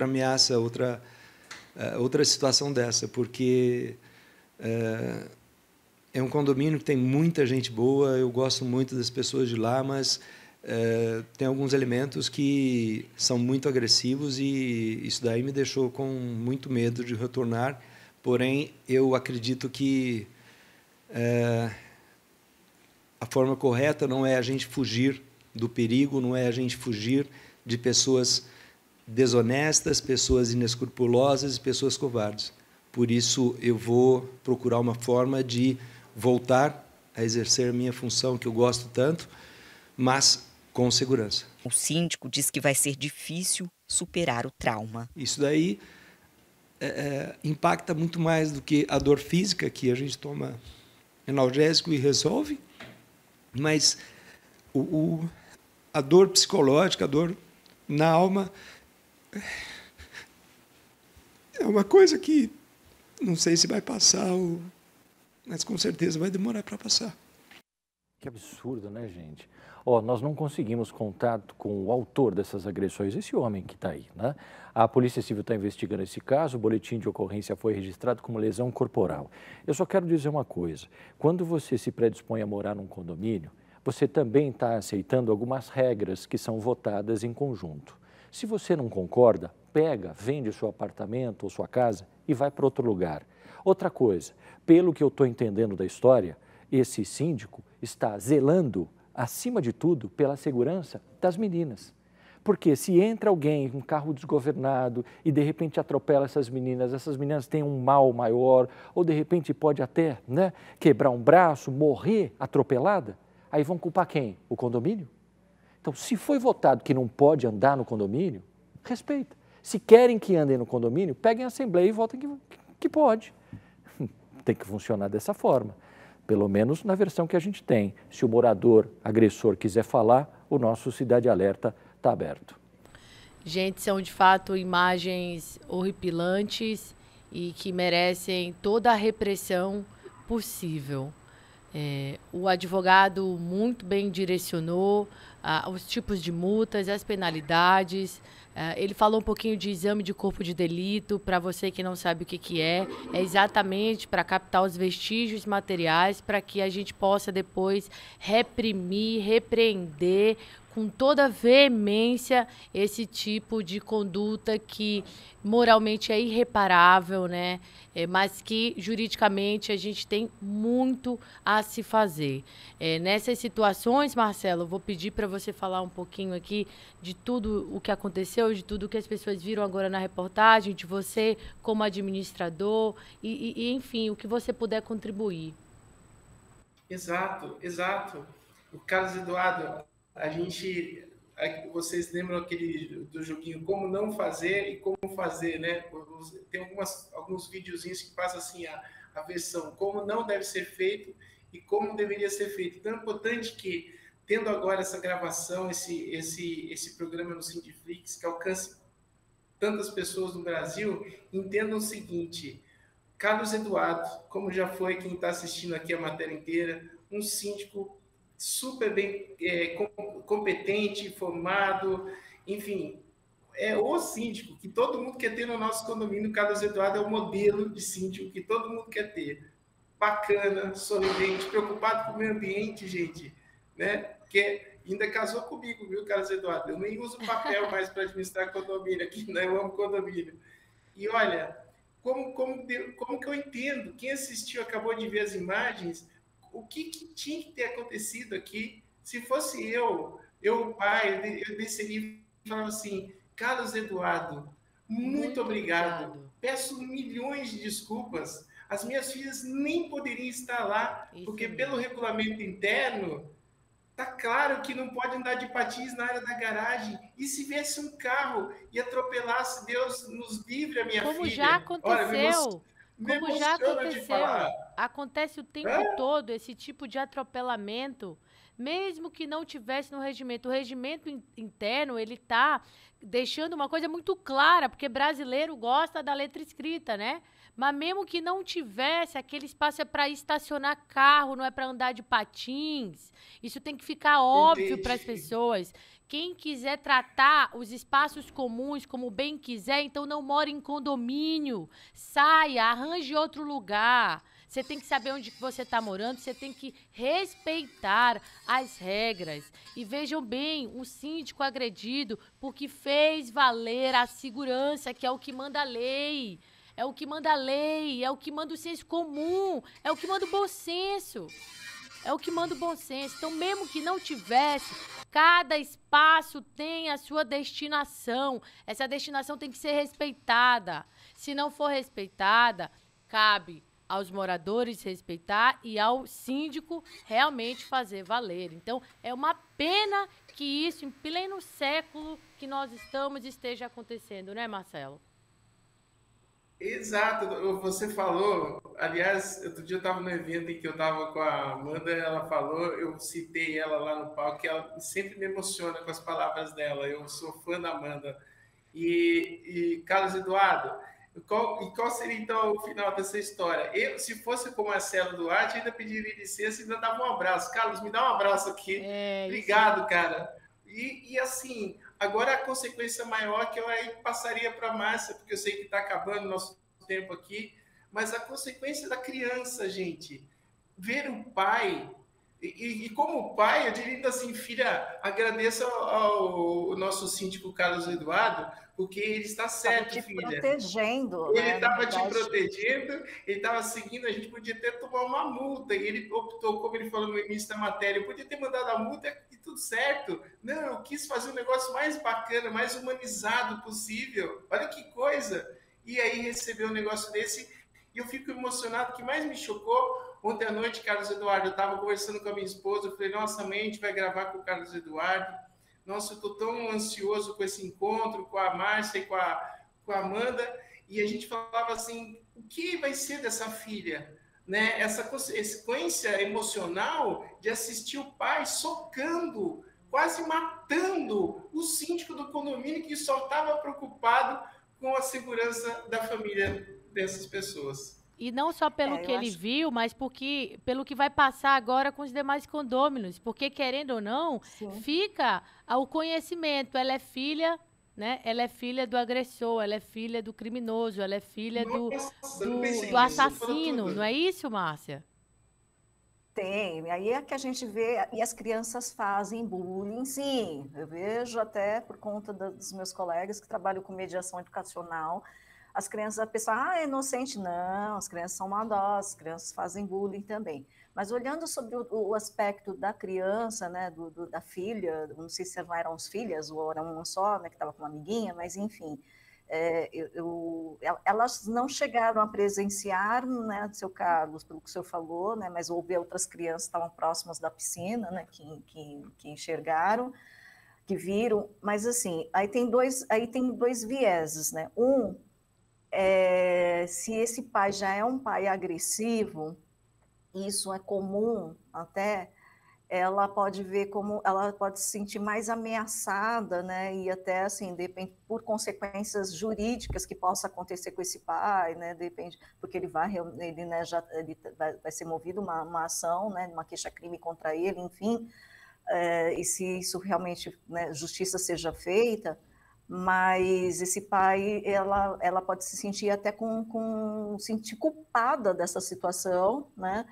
Speaker 8: ameaça, outra situação dessa, porque é um condomínio que tem muita gente boa, eu gosto muito das pessoas de lá, mas tem alguns elementos que são muito agressivos e isso daí me deixou com muito medo de retornar. Porém, eu acredito que a forma correta não é a gente fugir do perigo, não é a gente fugir de pessoas desonestas, pessoas inescrupulosas e pessoas covardes. Por isso, eu vou procurar uma forma de voltar a exercer a minha função, que eu gosto tanto, mas com segurança.
Speaker 7: O síndico diz que vai ser difícil superar o trauma.
Speaker 8: Isso daí impacta muito mais do que a dor física, que a gente toma analgésico e resolve, mas a dor psicológica, a dor na alma, é uma coisa que não sei se vai passar, mas com certeza vai demorar para passar.
Speaker 6: Que absurdo, né, gente? Nós não conseguimos contato com o autor dessas agressões, esse homem que está aí, né? A Polícia Civil está investigando esse caso, o boletim de ocorrência foi registrado como lesão corporal. Eu só quero dizer uma coisa, quando você se predispõe a morar num condomínio, você também está aceitando algumas regras que são votadas em conjunto. Se você não concorda, vende o seu apartamento ou sua casa e vai para outro lugar. Outra coisa, pelo que eu estou entendendo da história, esse síndico está zelando, acima de tudo, pela segurança das meninas. Porque se entra alguém em um carro desgovernado e de repente atropela essas meninas têm um mal maior, ou de repente pode até quebrar um braço, morrer atropelada, aí vão culpar quem? O condomínio? Então, se foi votado que não pode andar no condomínio, respeita. Se querem que andem no condomínio, peguem a assembleia e votem que pode. Tem que funcionar dessa forma. Pelo menos na versão que a gente tem. Se o morador, agressor, quiser falar, o nosso Cidade Alerta está aberto.
Speaker 2: Gente, são de fato imagens horripilantes e que merecem toda a repressão possível. O advogado muito bem direcionou os tipos de multas, as penalidades. Ele falou um pouquinho de exame de corpo de delito. Para você que não sabe o que é exatamente para captar os vestígios materiais para que a gente possa depois reprimir, repreender com toda veemência esse tipo de conduta que moralmente é irreparável, né? Mas que juridicamente a gente tem muito a se fazer. Nessas situações, Marcelo, eu vou pedir para você falar um pouquinho aqui de tudo o que aconteceu, de tudo o que as pessoas viram agora na reportagem, de você como administrador e enfim, o que você puder contribuir.
Speaker 3: Exato. O Carlos Eduardo, vocês lembram do joguinho Como Não Fazer e Como Fazer, né? Tem alguns videozinhos que passam assim a versão como não deve ser feito e como deveria ser feito. Então é importante que, tendo agora essa gravação, esse programa no Sindiflix, que alcance tantas pessoas no Brasil, entendam o seguinte: Carlos Eduardo, como já foi quem está assistindo aqui a matéria inteira, um síndico super bem competente, formado, enfim, é o síndico que todo mundo quer ter no nosso condomínio. Carlos Eduardo é o modelo de síndico que todo mundo quer ter. bacana, sorridente, preocupado com o meio ambiente, gente, né? Porque ainda casou comigo, viu, Carlos Eduardo? Eu nem uso papel mais para administrar condomínio aqui, né? Eu amo condomínio. E olha, como que eu entendo? Quem assistiu, acabou de ver as imagens, o que tinha que ter acontecido aqui? Se fosse eu pai, eu desceria e falava assim, Carlos Eduardo, muito obrigado. Peço milhões de desculpas. As minhas filhas nem poderiam estar lá, porque pelo regulamento interno, tá claro que não pode andar de patins na área da garagem. E se viesse um carro e atropelasse, Deus nos livre a minha filha.
Speaker 2: Como já aconteceu.
Speaker 3: Olha,
Speaker 2: como já aconteceu. Acontece o tempo todo esse tipo de atropelamento, mesmo que não tivesse no regimento. O regimento interno, ele tá deixando uma coisa muito clara, porque brasileiro gosta da letra escrita, né? Mas mesmo que não tivesse, aquele espaço é para estacionar carro, não é para andar de patins. Isso tem que ficar óbvio para as pessoas. Quem quiser tratar os espaços comuns como bem quiser, então não mora em condomínio. Saia, arranje outro lugar. Você tem que saber onde você está morando, você tem que respeitar as regras. E vejam bem, um síndico agredido porque fez valer a segurança, que é o que manda a lei. É o que manda a lei, é o que manda o senso comum, é o que manda o bom senso. É o que manda o bom senso. Então, mesmo que não tivesse, cada espaço tem a sua destinação. Essa destinação tem que ser respeitada. Se não for respeitada, cabe aos moradores respeitar e ao síndico realmente fazer valer. Então, é uma pena que isso, em pleno século que nós estamos, esteja acontecendo, né, Marcelo?
Speaker 3: Exato, você falou, aliás, outro dia eu estava no evento em que eu estava com a Amanda, ela falou, eu citei ela lá no palco, que ela sempre me emociona com as palavras dela, eu sou fã da Amanda. E Carlos Eduardo, qual seria então o final dessa história? Se fosse com o Marcelo Duarte, ainda pediria licença e ainda dava um abraço. Carlos, me dá um abraço aqui. Obrigado, cara. E assim, agora a consequência maior que eu aí passaria para a Márcia, porque eu sei que está acabando o nosso tempo aqui, mas a consequência da criança, gente, ver o pai, e como pai, eu diria assim, filha, agradeça ao nosso síndico Carlos Eduardo, porque ele está certo, filha.
Speaker 4: Protegendo,
Speaker 3: ele estava te protegendo, ele estava seguindo, a gente podia até tomar uma multa, e ele optou, como ele falou no início da matéria, eu podia ter mandado a multa e tudo certo. Não, eu quis fazer um negócio mais bacana, mais humanizado possível. Olha que coisa! E aí recebeu um negócio desse, e eu fico emocionado. O que mais me chocou, ontem à noite, Carlos Eduardo, eu estava conversando com a minha esposa, eu falei, nossa, mãe, a gente vai gravar com o Carlos Eduardo. Nossa, eu estou tão ansioso com esse encontro, com a Márcia e com a Amanda. E a gente falava assim, o que vai ser dessa filha? Né? Essa consequência emocional de assistir o pai socando, quase matando o síndico do condomínio que só estava preocupado com a segurança da família dessas pessoas.
Speaker 2: E não só pelo que ele viu, mas pelo que vai passar agora com os demais condôminos. Porque, querendo ou não, fica o conhecimento. Ela é filha, né? Ela é filha do agressor, ela é filha do criminoso, ela é filha do assassino. Não é isso, Márcia?
Speaker 4: Tem, aí é que a gente vê, e as crianças fazem bullying, sim. Eu vejo até por conta dos meus colegas que trabalham com mediação educacional, as crianças, a pessoa, é inocente. Não, as crianças são maldosas, as crianças fazem bullying também. Mas olhando sobre o aspecto da criança, né, da filha, não sei se eram as filhas ou era uma só, né, que estava com uma amiguinha, mas enfim, elas não chegaram a presenciar, né, seu Carlos, pelo que o senhor falou, né, mas houve outras crianças que estavam próximas da piscina, né, que enxergaram, que viram, mas assim, aí tem dois vieses, né, se esse pai já é um pai agressivo, isso é comum até, ela pode ver como, ela pode se sentir mais ameaçada, né, e até assim, depende, por consequências jurídicas que possa acontecer com esse pai, né, depende, porque ele vai ser movido uma ação, né, uma queixa-crime contra ele, enfim, e se isso realmente, né, justiça seja feita. mas esse pai, ela pode se sentir até sentir culpada dessa situação, né?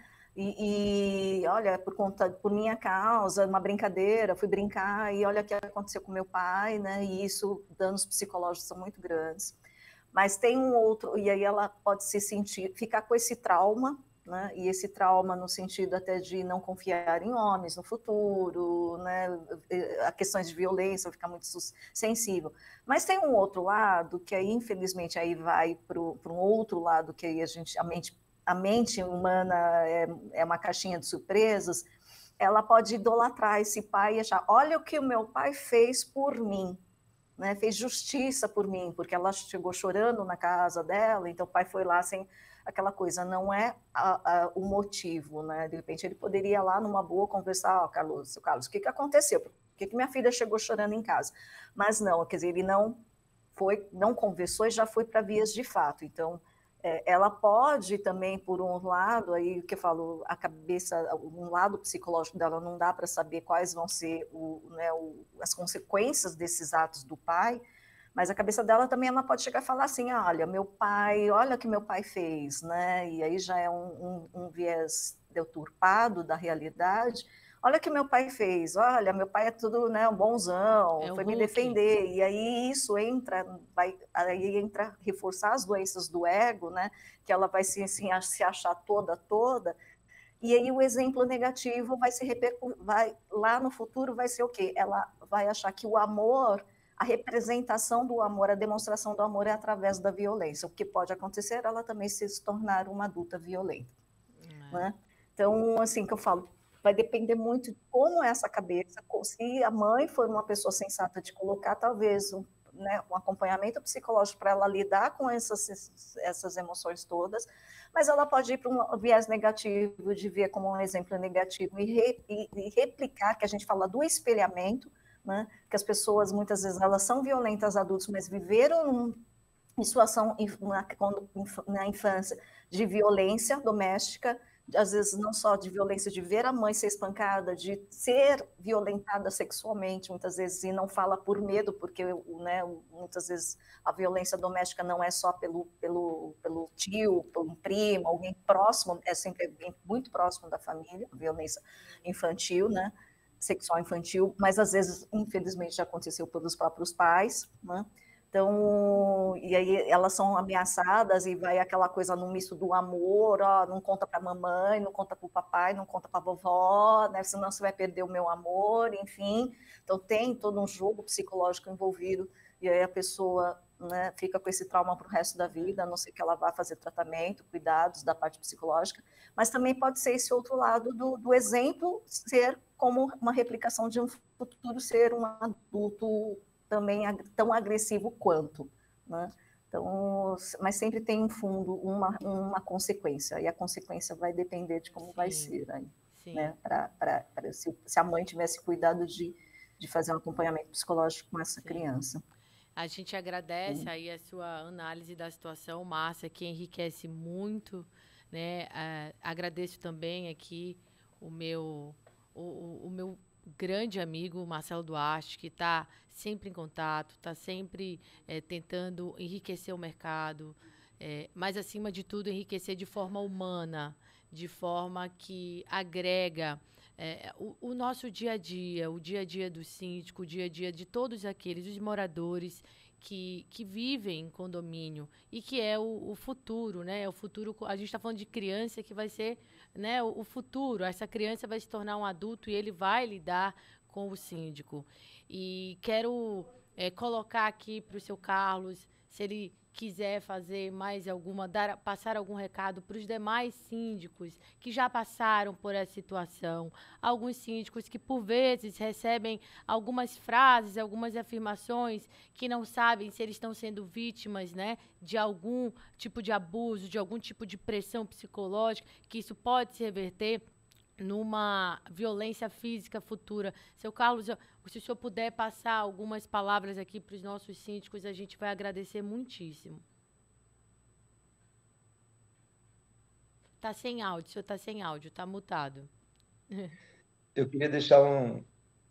Speaker 4: Olha, por minha causa, uma brincadeira, fui brincar e olha o que aconteceu com meu pai, né? E isso, danos psicológicos são muito grandes. Mas tem um outro, e aí ela pode ficar com esse trauma, né? E esse trauma no sentido até de não confiar em homens no futuro, né? A questões de violência, ficar muito sensível. Mas tem um outro lado que aí, infelizmente, aí vai para um outro lado que aí a mente humana é uma caixinha de surpresas. Ela pode idolatrar esse pai e achar, olha o que o meu pai fez por mim, né? Fez justiça por mim, porque ela chegou chorando na casa dela, então o pai foi lá sem aquela coisa, não é o motivo, né? De repente ele poderia ir lá numa boa conversar, Carlos, o que aconteceu? Por que minha filha chegou chorando em casa? Mas não, quer dizer, ele não conversou e já foi para vias de fato. Então, ela pode também, por um lado, aí que eu falo, a cabeça, um lado psicológico dela não dá para saber quais vão ser as consequências desses atos do pai, mas a cabeça dela também, ela pode chegar a falar assim, olha o que meu pai fez, né? E aí já é um viés deturpado da realidade. Olha o que meu pai fez, olha, meu pai é tudo, né, um bonzão, foi me defender, e aí isso entra reforçar as doenças do ego, né, que ela vai se achar toda, e aí o exemplo negativo vai lá no futuro vai ser o quê? Ela vai achar que o amor, a representação do amor, a demonstração do amor é através da violência, o que pode acontecer, ela também se tornar uma adulta violenta, né? Então, assim, que eu falo, vai depender muito de como é essa cabeça, se a mãe for uma pessoa sensata de colocar talvez um acompanhamento psicológico para ela lidar com essas emoções todas, mas ela pode ir para um viés negativo, de ver como um exemplo negativo e replicar, que a gente fala do espelhamento, né, que as pessoas muitas vezes elas são violentas adultos, mas viveram em situação na infância de violência doméstica, às vezes não só de violência de ver a mãe ser espancada, de ser violentada sexualmente, muitas vezes, e não fala por medo, porque, né, muitas vezes a violência doméstica não é só pelo tio, pelo primo, alguém próximo, é sempre alguém muito próximo da família, violência infantil, né, sexual infantil, mas às vezes, infelizmente, já aconteceu pelos próprios pais, né? Então, e aí elas são ameaçadas e vai aquela coisa no misto do amor, ó, não conta para a mamãe, não conta para o papai, não conta para a vovó, né, senão você vai perder o meu amor, enfim. Então tem todo um jogo psicológico envolvido e aí a pessoa, né, fica com esse trauma para o resto da vida, a não ser que ela vá fazer tratamento, cuidados da parte psicológica, mas também pode ser esse outro lado do exemplo ser como uma replicação de um futuro ser um adulto também tão agressivo quanto, né? Então, mas sempre tem um fundo, uma consequência, e a consequência vai depender de como vai ser, aí, né? Se a mãe tivesse cuidado de fazer um acompanhamento psicológico com essa criança.
Speaker 2: A gente agradece aí a sua análise da situação, Márcia, que enriquece muito, né? Agradeço também aqui o meu grande amigo Marcelo Duarte, que está sempre em contato, está sempre tentando enriquecer o mercado, mas, acima de tudo, enriquecer de forma humana, de forma que agrega o nosso dia a dia, o dia a dia do síndico, o dia a dia de todos aqueles, os moradores que vivem em condomínio e que é o futuro, né? O futuro, a gente está falando de criança que vai ser, né, o futuro. Essa criança vai se tornar um adulto e ele vai lidar com o síndico. E quero colocar aqui para o seu Carlos, se ele quiser fazer mais passar algum recado para os demais síndicos que já passaram por essa situação, alguns síndicos que por vezes recebem algumas frases, algumas afirmações que não sabem se eles estão sendo vítimas, né, de algum tipo de abuso, de algum tipo de pressão psicológica, que isso pode se reverter numa violência física futura. Seu Carlos, se o senhor puder passar algumas palavras aqui para os nossos síndicos, a gente vai agradecer muitíssimo. Está sem áudio, o senhor está sem áudio, está mutado.
Speaker 5: Eu queria deixar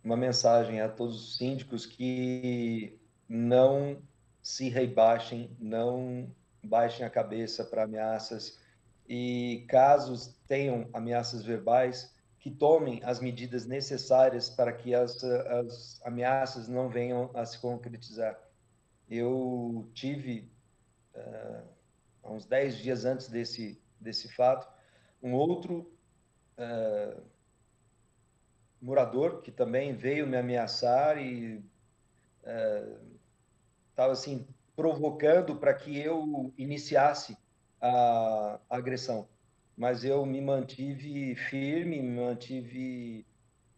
Speaker 5: uma mensagem a todos os síndicos que não se rebaixem, não baixem a cabeça para ameaças, e caso tenham ameaças verbais, que tomem as medidas necessárias para que as ameaças não venham a se concretizar. Eu tive, há uns 10 dias antes desse fato, um outro morador que também veio me ameaçar e estava assim, provocando para que eu iniciasse a agressão. Mas eu me mantive firme, me mantive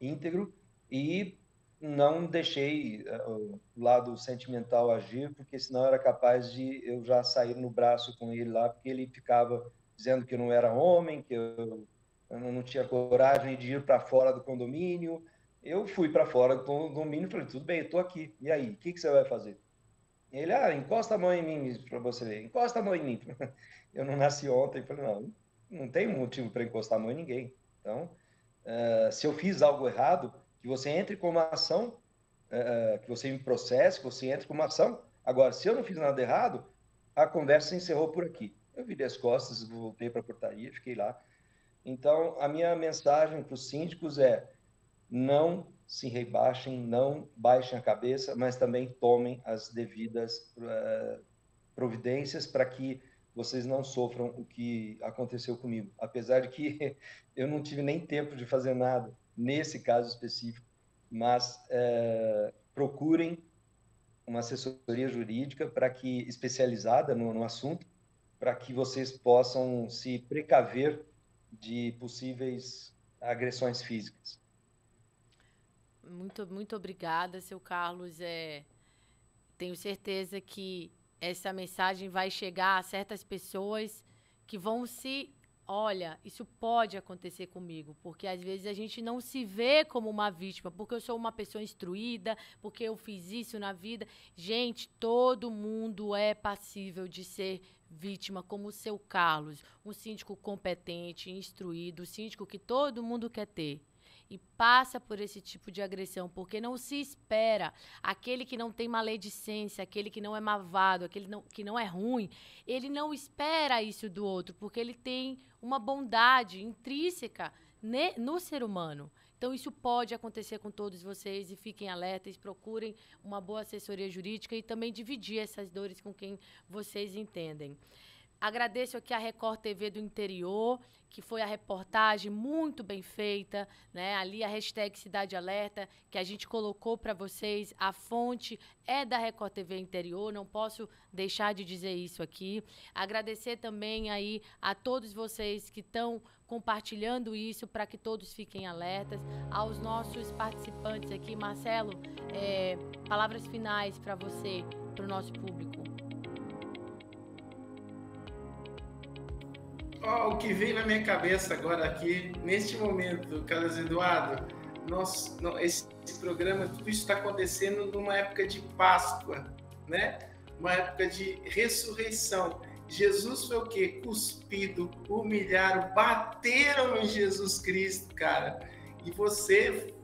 Speaker 5: íntegro e não deixei o lado sentimental agir, porque senão era capaz de eu já sair no braço com ele lá, porque ele ficava dizendo que eu não era homem, que eu não tinha coragem de ir para fora do condomínio. Eu fui para fora do condomínio e falei, tudo bem, eu estou aqui. E aí, o que você vai fazer? Ele, encosta a mão em mim para você ver. Encosta a mão em mim. Eu não nasci ontem. Falei, não tem motivo para encostar a mão em ninguém. Então, se eu fiz algo errado, que você entre com uma ação, que você me processe, que você entre com uma ação. Agora, se eu não fiz nada errado, a conversa se encerrou por aqui. Eu virei as costas, voltei para a portaria, fiquei lá. Então, a minha mensagem para os síndicos é: não se rebaixem, não baixem a cabeça, mas também tomem as devidas providências para que vocês não sofram o que aconteceu comigo. Apesar de que eu não tive nem tempo de fazer nada nesse caso específico, mas procurem uma assessoria jurídica especializada no assunto, para que vocês possam se precaver de possíveis agressões físicas.
Speaker 2: Muito obrigada, seu Carlos. Tenho certeza que essa mensagem vai chegar a certas pessoas que vão olha, isso pode acontecer comigo, porque às vezes a gente não se vê como uma vítima, porque eu sou uma pessoa instruída, porque eu fiz isso na vida. Gente, todo mundo é passível de ser vítima, como o seu Carlos, um síndico competente, instruído, síndico que todo mundo quer ter. E passa por esse tipo de agressão, porque não se espera. Aquele que não tem maledicência, aquele que não é malvado, aquele que não é ruim, ele não espera isso do outro, porque ele tem uma bondade intrínseca no ser humano. Então, isso pode acontecer com todos vocês, e fiquem alertas, procurem uma boa assessoria jurídica e também dividir essas dores com quem vocês entendem. Agradeço aqui a Record TV do Interior, que foi a reportagem muito bem feita, né? Ali a hashtag Cidade Alerta, que a gente colocou para vocês, a fonte é da Record TV Interior, não posso deixar de dizer isso aqui. Agradecer também aí a todos vocês que estão compartilhando isso para que todos fiquem alertas. Aos nossos participantes aqui, Marcelo, palavras finais para você, para o nosso público.
Speaker 3: O que vem na minha cabeça agora aqui, neste momento, Carlos Eduardo, esse programa, tudo isso está acontecendo numa época de Páscoa, né? Uma época de ressurreição. Jesus foi o quê? Cuspido, humilharam, bateram em Jesus Cristo, cara. E você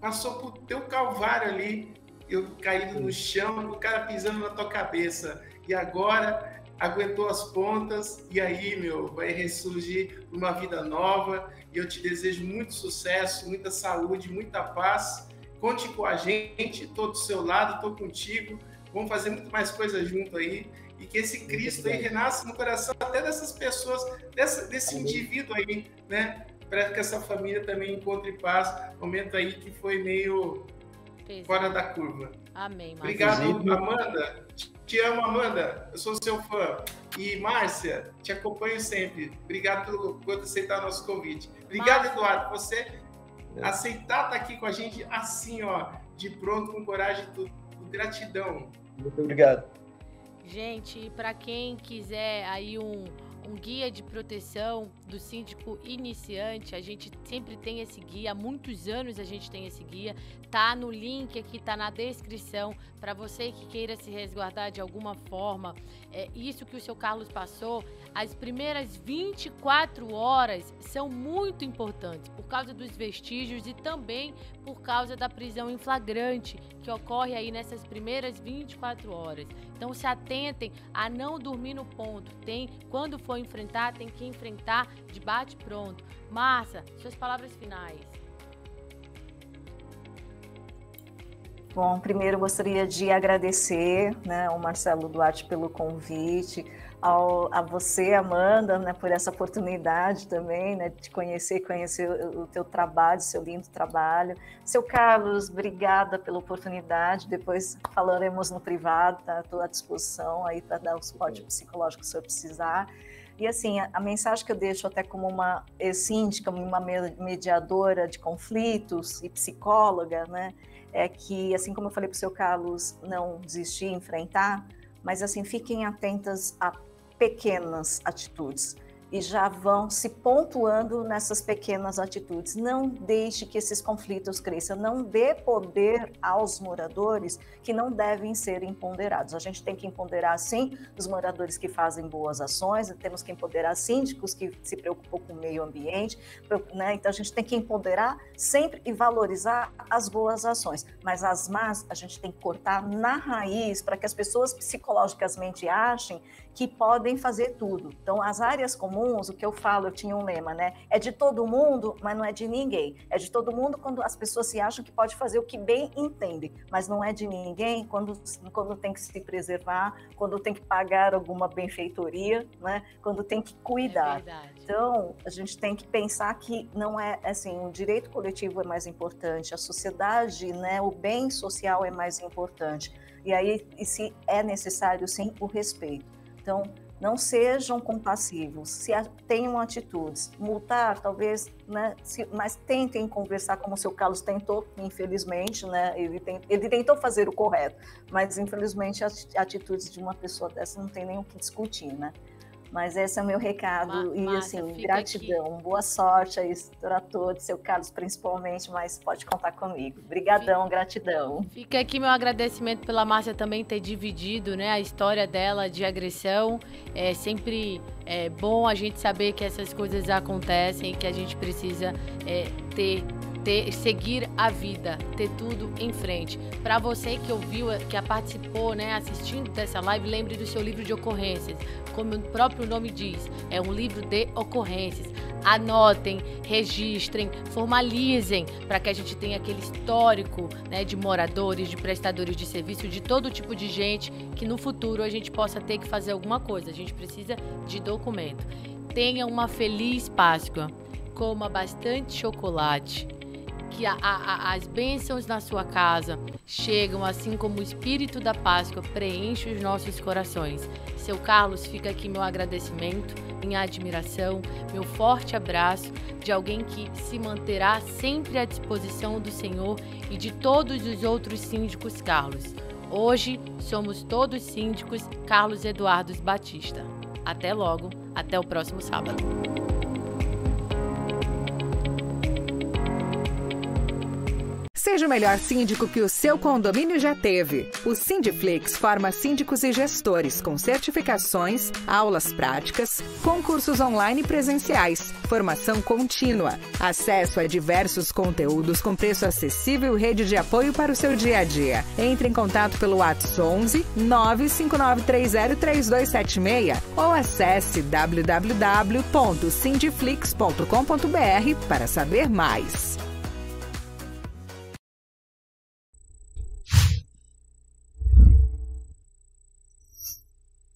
Speaker 3: passou por teu calvário ali, eu caído no chão, o cara pisando na tua cabeça. E agora aguentou as pontas, e aí, vai ressurgir uma vida nova. E eu te desejo muito sucesso, muita saúde, muita paz. Conte com a gente, estou do seu lado, estou contigo. Vamos fazer muito mais coisas junto aí. E que esse Cristo aí renasça no coração até dessas pessoas, desse indivíduo aí, né? Para que essa família também encontre paz. Momento aí que foi meio fora da curva.
Speaker 2: Amém, Márcia.
Speaker 3: Obrigado, Amanda. Te amo, Amanda. Eu sou seu fã. E, Márcia, te acompanho sempre. Obrigado por aceitar o nosso convite. Obrigado, Márcia. Eduardo, por você aceitar estar aqui com a gente assim, de pronto, com coragem e tudo. Gratidão.
Speaker 5: Muito obrigado.
Speaker 2: Gente, para quem quiser aí um guia de proteção do síndico iniciante. A gente sempre tem esse guia, há muitos anos a gente tem esse guia. Tá no link aqui, tá na descrição, para você que queira se resguardar de alguma forma. Isso que o seu Carlos passou, as primeiras 24 horas são muito importantes, por causa dos vestígios e também por causa da prisão em flagrante, que ocorre aí nessas primeiras 24 horas. Então se atentem a não dormir no ponto. Quando for enfrentar, tem que enfrentar de bate pronto. Márcia, suas palavras finais.
Speaker 4: Bom, primeiro gostaria de agradecer, né, ao Marcelo Duarte pelo convite, a você, Amanda, né, por essa oportunidade também, né, de conhecer o teu trabalho, seu lindo trabalho. Seu Carlos, obrigada pela oportunidade, depois falaremos no privado, tá? Estou à disposição aí para dar o suporte psicológico que o senhor precisar. E assim, a mensagem que eu deixo até como uma síndica, uma mediadora de conflitos e psicóloga, né, é que, assim como eu falei para o seu Carlos, não desistir, enfrentar, mas assim, fiquem atentas a pequenas atitudes e já vão se pontuando nessas pequenas atitudes. Não deixe que esses conflitos cresçam, não dê poder aos moradores que não devem ser empoderados. A gente tem que empoderar, sim, os moradores que fazem boas ações, temos que empoderar síndicos que se preocupam com o meio ambiente, né? Então a gente tem que empoderar sempre e valorizar as boas ações, mas as más a gente tem que cortar na raiz para que as pessoas psicologicamente achem que podem fazer tudo. Então, as áreas comuns, o que eu falo, eu tinha um lema, né? É de todo mundo, mas não é de ninguém. É de todo mundo quando as pessoas se acham que pode fazer o que bem entendem, mas não é de ninguém quando tem que se preservar, quando tem que pagar alguma benfeitoria, né? Quando tem que cuidar. Então, a gente tem que pensar que não é assim, o direito coletivo é mais importante, a sociedade, né? O bem social é mais importante. E aí, se é necessário, sim, o respeito. Então, não sejam compassivos, se tenham atitudes. Multar, talvez, né, mas tentem conversar, como o seu Carlos tentou, infelizmente, né, ele tentou fazer o correto, mas, infelizmente, as atitudes de uma pessoa dessa não tem nem o que discutir, né? Mas esse é o meu recado, e
Speaker 2: Márcia,
Speaker 4: assim, gratidão, aqui. Boa sorte aí a todos, seu Carlos principalmente, mas pode contar comigo. Obrigadão, gratidão.
Speaker 2: Fica aqui meu agradecimento pela Márcia também ter dividido, né, a história dela de agressão. É sempre bom a gente saber que essas coisas acontecem e que a gente precisa seguir a vida, ter tudo em frente. Para você que ouviu, que participou, né, assistindo dessa live, lembre do seu livro de ocorrências. Como o próprio nome diz, é um livro de ocorrências. Anotem, registrem, formalizem, para que a gente tenha aquele histórico, né, de moradores, de prestadores de serviço, de todo tipo de gente, que no futuro a gente possa ter que fazer alguma coisa. A gente precisa de documento. Tenha uma feliz Páscoa, coma bastante chocolate, que as bênçãos na sua casa chegam, assim como o Espírito da Páscoa preenche os nossos corações. Seu Carlos, fica aqui meu agradecimento, minha admiração, meu forte abraço de alguém que se manterá sempre à disposição do Senhor e de todos os outros síndicos Carlos. Hoje somos todos síndicos Carlos Eduardo Batista. Até logo, até o próximo sábado.
Speaker 1: Seja o melhor síndico que o seu condomínio já teve. O Sindiflix forma síndicos e gestores com certificações, aulas práticas, concursos online e presenciais, formação contínua, acesso a diversos conteúdos com preço acessível e rede de apoio para o seu dia a dia. Entre em contato pelo WhatsApp 11 959303276 ou acesse www.sindiflix.com.br para saber mais.